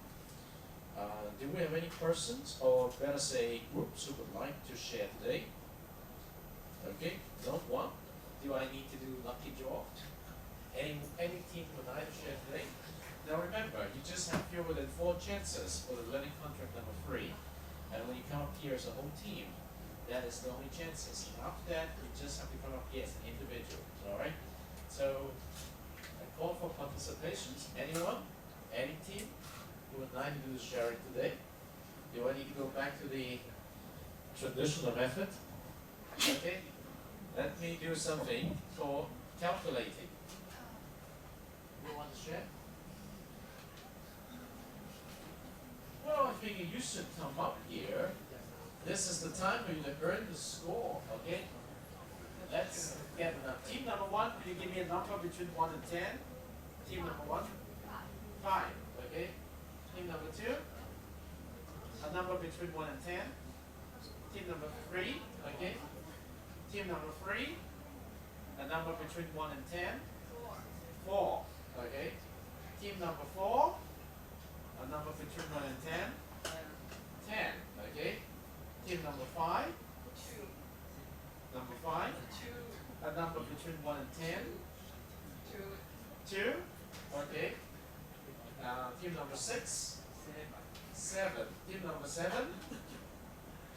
Do we have any persons, or better say groups, who would like to share today? Okay, not one. Do I need to do lucky draw? Any team would like to share today? Now remember, you just have fewer than 4 chances for the learning contract number 3. And when you come up here as a whole team, that is the only chances. And after that, you just have to come up here as an individual. Alright? So I call for participations. Anyone? Any team who would like to do the sharing today? Do I need to go back to the traditional method? Okay. Let me do something for calculating. You want to share? Well, I figure you should come up here. This is the time for you to earn the score, okay? Let's get team number 1. Can you give me a number between 1 and 10? Team number 1? 5, okay? Team number 2? A number between 1 and 10. Team number 3, okay? Team number 3? A number between 1 and 10. 4, okay? Team number 4? A number between 1 and 10. 10, okay? Team number 5? 2. Number 5? 2. A number between 1 and 10. 2. 2, okay? Team number 6? 7. Team number 7?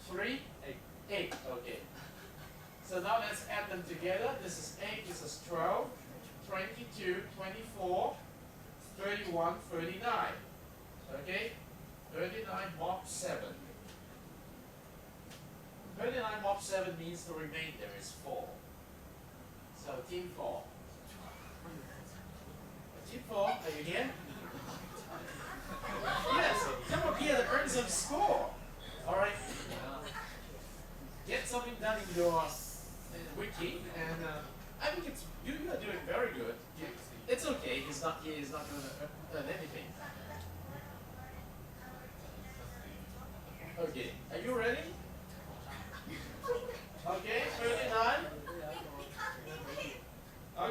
3? 8, okay. So now let's add them together. This is 8, this is 12, 22, 24, 31, 39. Okay? 39 mop 7. 39 mop 7 means the remainder is 4. So team 4. Team 4, are you here? Yes, come up here to earn some score. Alright. Get something done in your wiki, and I think you are doing very good. It's okay, he's not going to earn anything. Okay, are you ready? Okay, 39.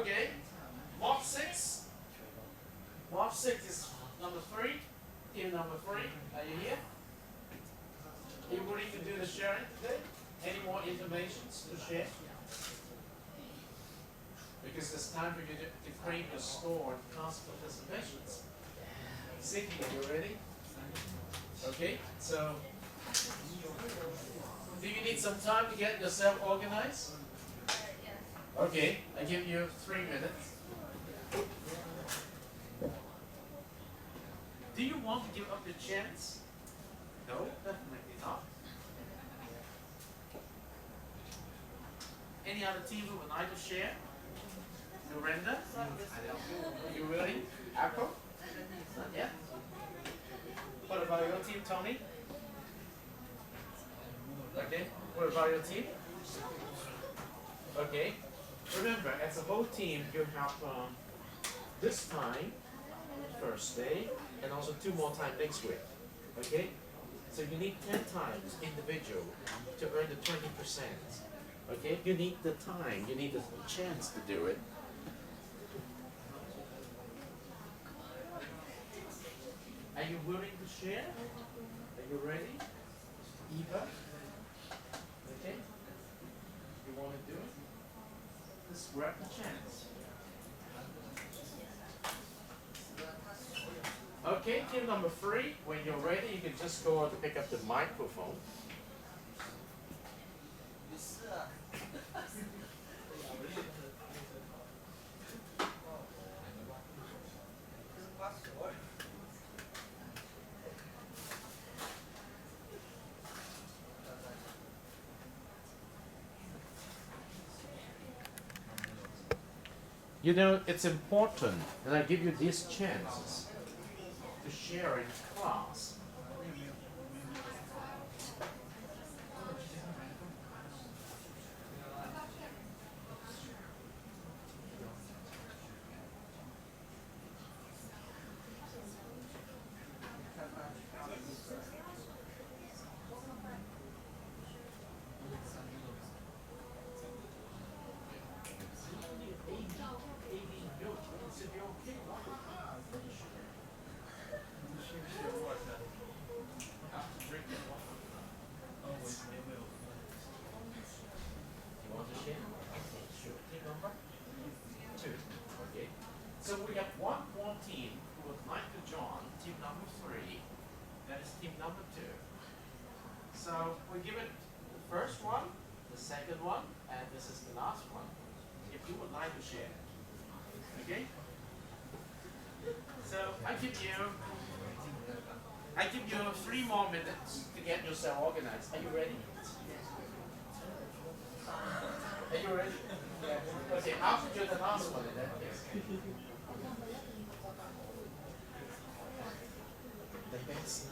Okay, mop 6. Mop 6 is number 3. Team number 3, are you here? Are you willing to do the sharing today? Any more informations to share? Because it's time for you to claim your score and class participations. Sydney, are you ready? Okay, so do you need some time to get yourself organized? Okay, I give you 3 minutes. Do you want to give up your chance? No, definitely not. Any other team who would like to share? Miranda? Are you ready? Apple? Not yet. What about your team, Tony? Okay. What about your team? Okay. Remember, as a whole team, you have this time, first day, and also 2 more times next week. Okay? So you need 10 times individual to earn the 20%. Okay? You need the time, you need the chance to do it. Are you willing to share? Are you ready? Eva? Okay? You want to do it? Just grab the chance. Okay, team number 3, when you're ready, you can just go out to pick up the microphone. You know, it's important that I give you these chances to share in class. So we give it the first one, the second one, and this is the last one. If you would like to share. Okay? So I give you 3 more minutes to get yourself organized. Are you ready? Are you ready? Yeah. Okay, I'll do the last one in that case. The best.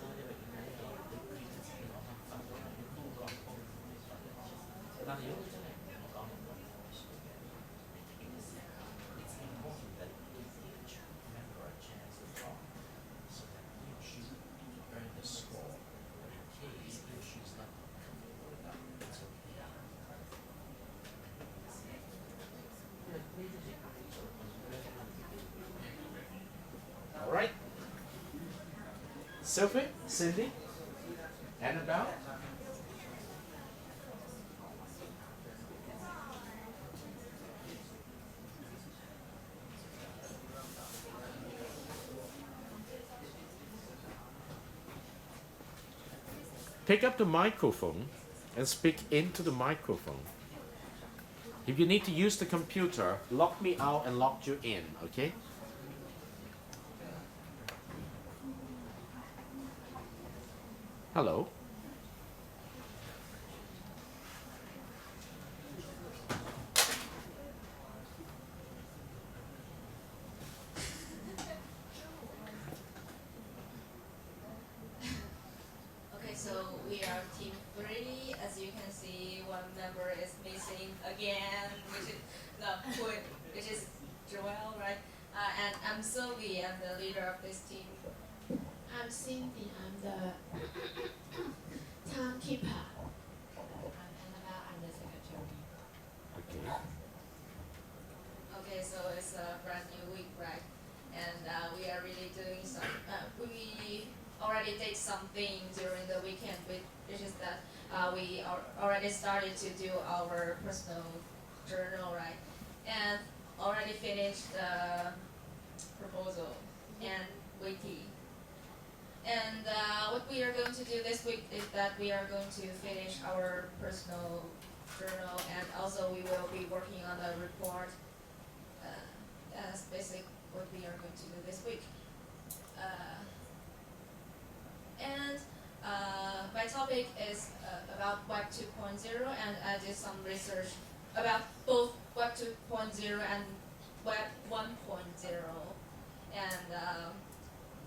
All right. Sophie, Cindy, Annabelle. Pick up the microphone and speak into the microphone. If you need to use the computer, lock me out and lock you in, okay? Hello. Okay, so we are team 3. As you can see, one member is missing again, which is Joel, right? And I'm Sylvie. I'm the leader of this team. I'm Cindy. I'm the timekeeper. I'm Annabelle. I'm the secretary. Okay. Okay, so it's a brand new week, right? And we are really doing some. We already did something during the weekend, which is that we already started to do our personal journal, right? And already finished the proposal and wiki. And what we are going to do this week is that we are going to finish our personal journal, and also we will be working on a report. That's basically what we are going to do this week. And my topic is about Web 2.0, and I did some research about both Web 2.0 and Web 1.0. And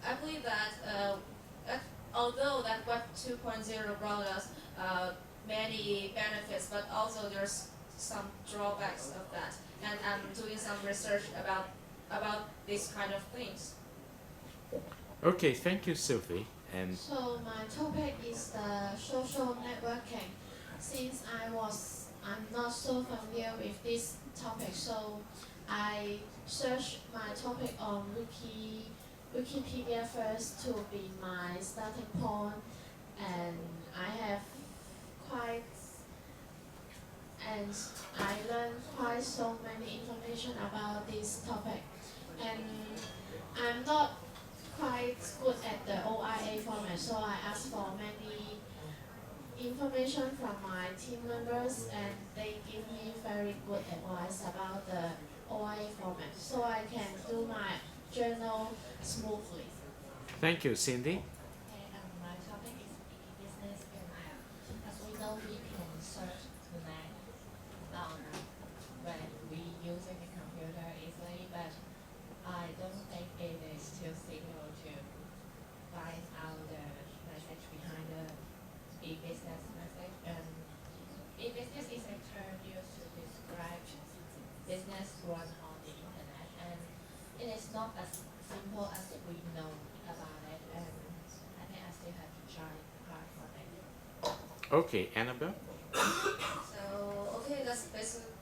I believe that although that Web 2.0 brought us many benefits, but also there's some drawbacks of that. And I'm doing some research about these kind of things. Okay, thank you, Sophie. And So my topic is the social networking. Since I'm not so familiar with this topic, so I searched my topic on Wikipedia first to be my starting point, and I learned quite so many information about this topic, and I'm not quite good at the OIA format, so I asked for many information from my team members, and they give me very good advice about the OIA format, so I can do my journal smoothly. thank you, Cindy. My topic is business email. As we know, we can search the net when we using the computer easily, but I don't think it is too simple to find out the message behind the e-business message. And e-business is a term used to describe business run on the internet, and it is not as simple as we know about it, and I think I still have to try hard on it. Okay, Annabelle. So, okay, that's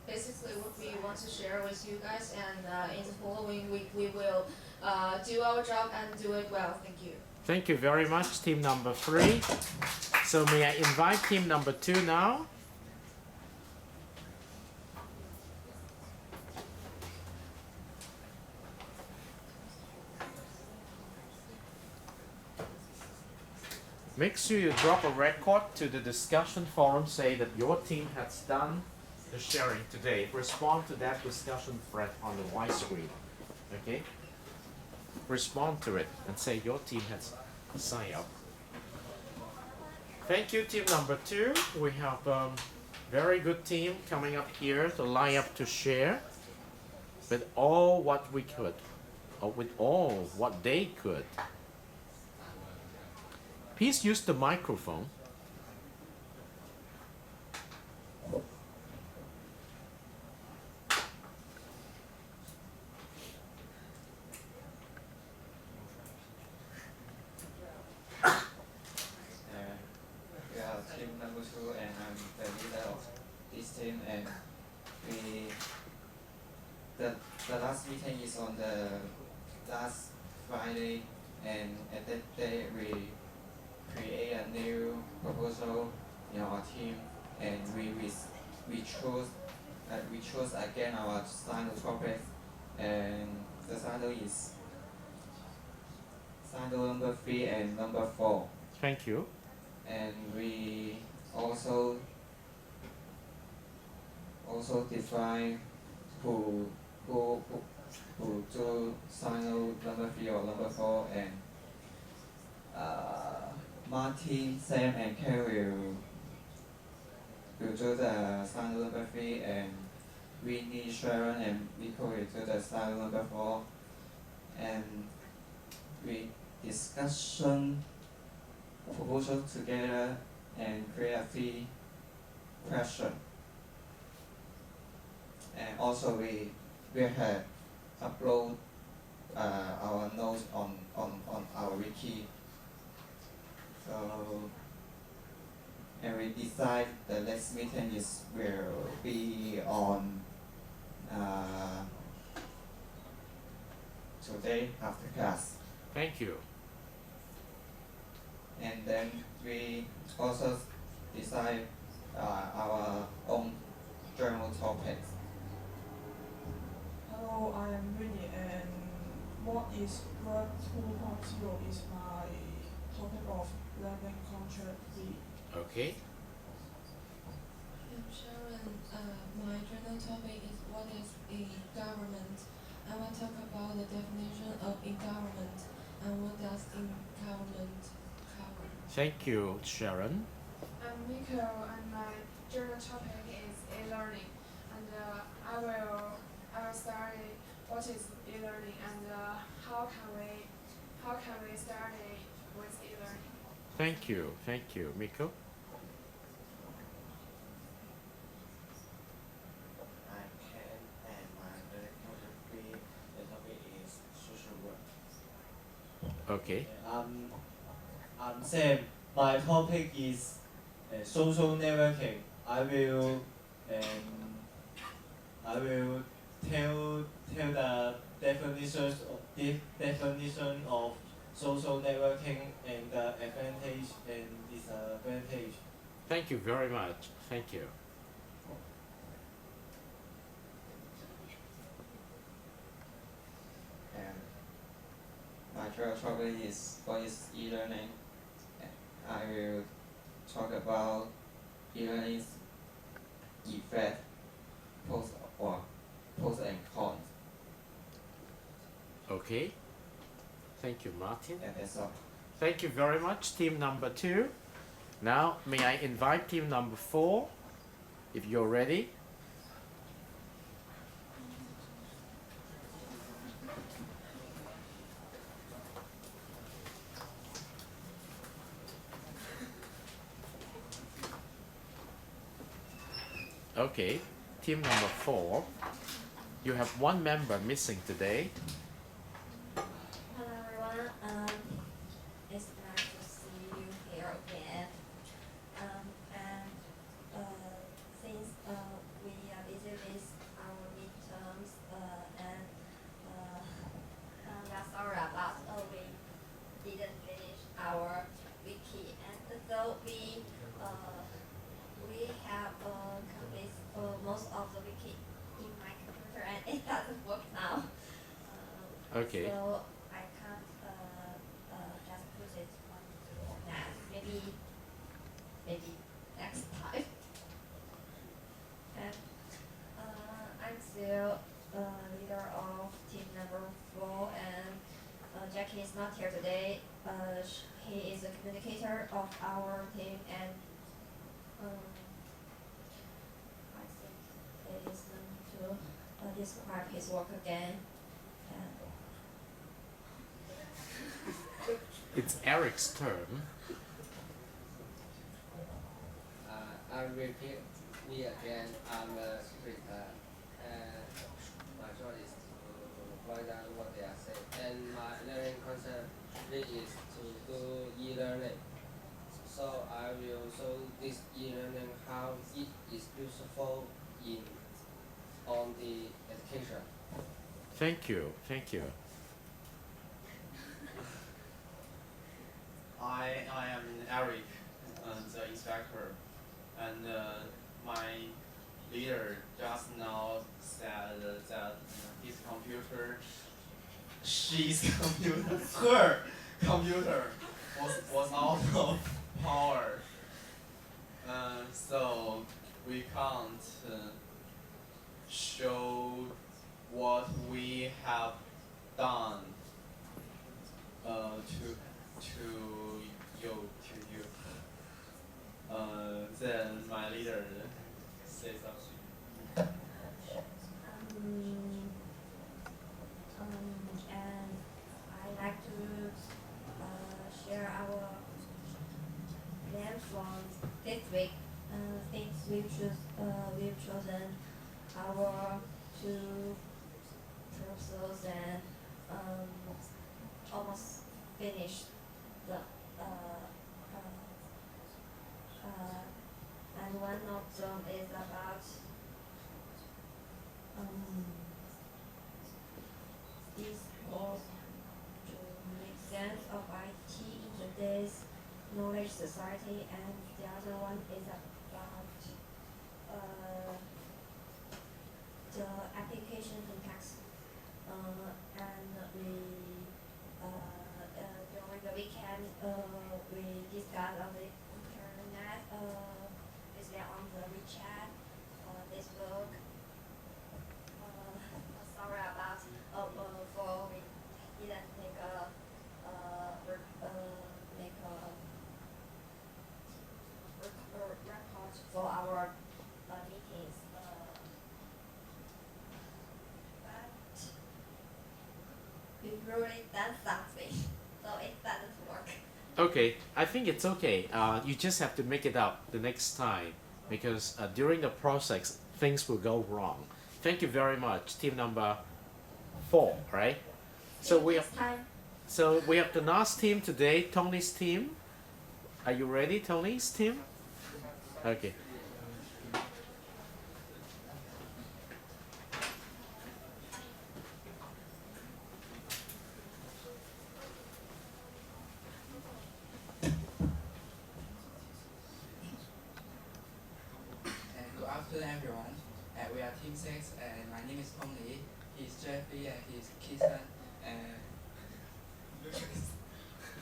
basically what we want to share with you guys, and in the following week we will do our job and do it well. Thank you. Thank you very much, team number 3. So may I invite team number 2 now? Make sure you drop a record to the discussion forum, say that your team has done the sharing today. Respond to that discussion thread on the white screen. Okay? Respond to it and say your team has signed up. Thank you, team number 2. We have a very good team coming up here to line up to share with all what we could, or with all what they could. Please use the microphone. We are team number 2 and I'm the leader of this team, and the last meeting is on the last Friday, and at that day we create a new proposal in our team, and we chose again our title topic, and the title is title number 3 and number 4. Thank you. And we also define who do signal number 3 or number 4, and Martin, Sam, and Ken will do the signal number 3, and Winnie, Sharon, and Miko will do the signal number 4, and we discussion proposal together and create a 3 question. And also we have upload our notes on our wiki. So, and we decide the next meeting will be on today after class. Thank you. And then we also decide our own journal topics. Hello, I am Winnie, and what is Web 2.0 is my topic of learning contract B. Okay. I'm Sharon. My journal topic is what is e-government. I will talk about the definition of e-government and what does e-government cover. Thank you, Sharon. I'm Miko, and my journal topic is e-learning, and I will study what is e-learning and how can we start it with e-learning. Thank you, Miko. I'm Ken, and my topic is social work. Okay. I'm Sam. My topic is social networking. I will tell the definition of social networking and the advantage and disadvantage. Thank you very much. Thank you. And my journal topic is what is e-learning. I will talk about e-learning's effect, pros and cons. Okay. Thank you, Martin. And that's all. Thank you very much, team number 2. Now, may I invite team number 4, if you're ready. Okay, team number 4. You have one member missing today. Hello everyone, it's nice to see you here again. Since we are busy with our midterms and we are sorry about we didn't finish our wiki, and though we have complete most of the wiki in my computer and it doesn't work now. Okay. So I can't just put it on that. Maybe say he is a communicator of our team, and I think it is time to describe his work again. It's Eric's turn. I repeat me again. I'm a scripter, and my job is to write down what they are saying. And my learning concept is to do e-learning. So I will show this e-learning how it is useful on the education. Thank you. Thank you. I am Eric, the inspector, and my leader just now said that his computer, her computer was out of power. So we can't show what we have done to you. Then my leader says something. And I like to share our plan from this week. Since we've chosen our two proposals and almost finished the and one of them is about this goal to make sense of IT in today's knowledge society, and the other one is about the application syntax. And during the weekend we discussed on the internet, basically on the WeChat, Facebook. Sorry about for we didn't make a record for our meetings. But we really done something, so it doesn't work. Okay, I think it's okay. You just have to make it up the next time, because during the process things will go wrong. Thank you very much, team number 4, right? So we have the last team today, Tony's team. Are you ready, Tony's team? Okay. Good afternoon, everyone. We are Team 6, and my name is Tony. He's Jeffrey, and he's Keaton, and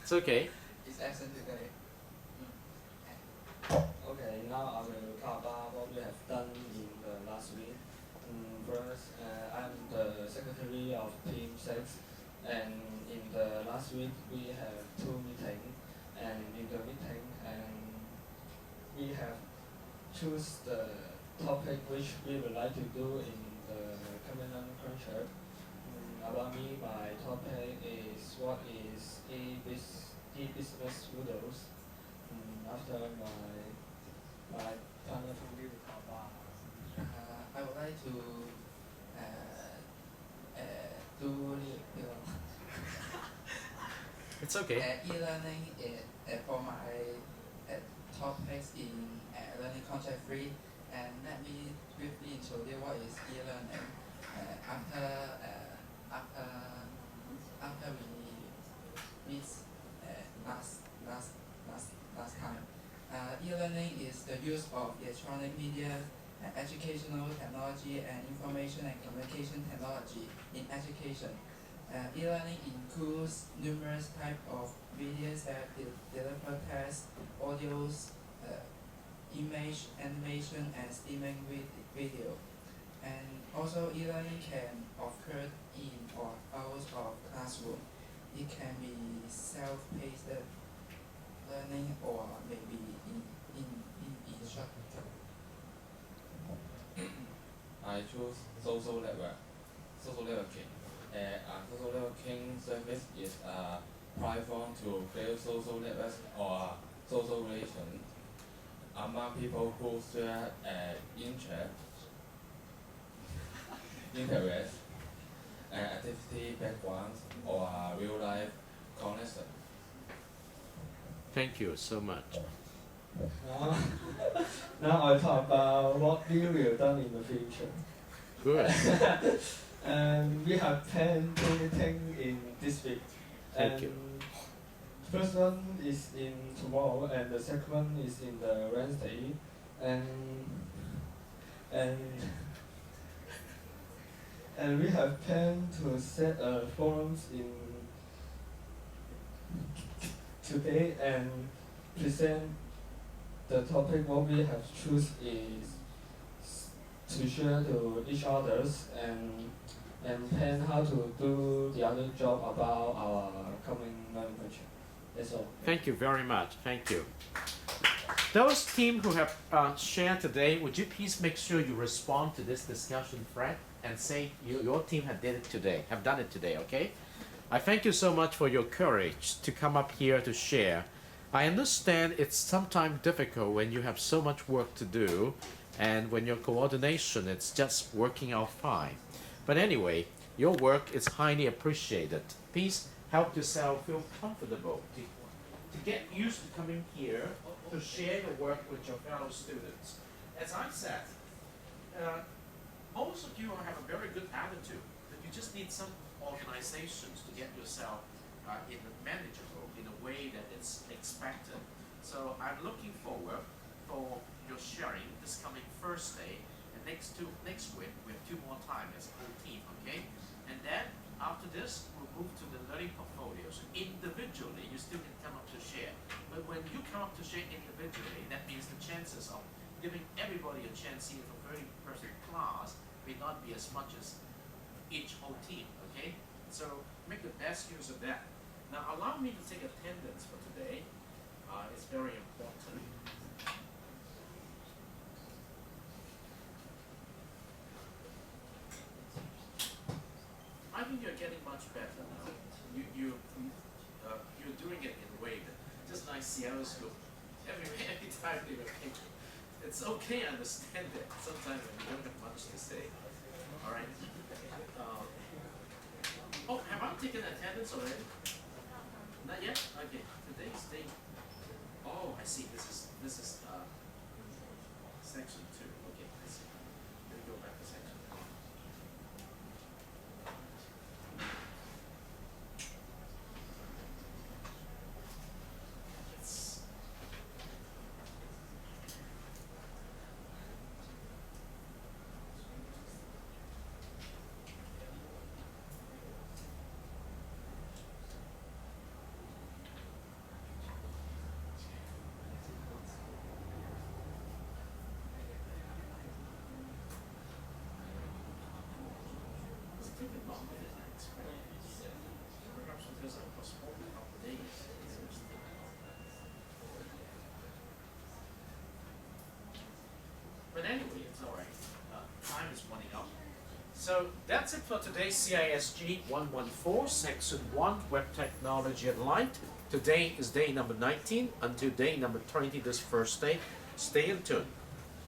It's okay. he's absent today. Okay, now I will talk about what we have done in the last week. First, I'm the secretary of Team 6, and in the last week we have 2 meetings, and in the meeting we have choose the topic which we would like to do in the covenant contract. About me, my topic is what is e-business models. After my partner from will talk about. I would like to do It's okay. E-learning for my topics in learning concept 3, and let me briefly introduce what is e-learning. After we meet last time, e-learning is the use of electronic media, educational technology, and information and communication technology in education. E-learning includes numerous types of videos that deliver text, audios, image, animation, and streaming video. And also e-learning can occur in or out of classroom. it can be self-paced learning or maybe in instructor. I choose social network, social networking. Social networking service is a platform to build social networks or social relations among people who share interest, activity backgrounds, or real life connection. Thank you so much. Now, now I talk about what we will done in the future. Good. And we have 10 meetings in this week. Thank and you. First one is in tomorrow, and the second one is in the Wednesday, and and and we have planned to set a forums in today and present the topic. What we have choose is to share to each others and plan how to do the other job about our coming learning culture. That's all. Thank you very much. Thank you. Those team who have shared today, would you please make sure you respond to this discussion thread and say your team have done it today, okay? I thank you so much for your courage to come up here to share. I understand it's sometimes difficult when you have so much work to do and when your coordination it's just working out fine. But anyway, your work is highly appreciated. Please help yourself feel comfortable to get used to coming here to share your work with your fellow students. As I said, most of you have a very good attitude, but you just need some organizations to get yourself manageable in a way that it's expected. So I'm looking forward for your sharing this coming Thursday, and next week we have 2 more times as a whole team, okay? And then after this, we'll move to the learning portfolios. Individually, you still can come up to share. But when you come up to share individually, that means the chances of giving everybody a chance here for 30-person class may not be as much as each whole team, okay? So make the best use of that. Now allow me to take attendance for today. It's very important. I think you're getting much better now. You're doing it in a way that just like Seattle School. Every time they were thinking, it's okay, I understand that. Sometimes when you don't have much to say. All right. Oh, have I taken attendance already? Not yet. Okay. Today's date. Oh, I see. This is section 2. Okay, I see. Let me go back to section 2. Perhaps because I postponed a couple of days. But anyway, it's all right. Time is running up. So that's it for today's CISG114, Section 1, Web Technology and Light. Today is day number 19 until day number 20 this Thursday. Stay in tune.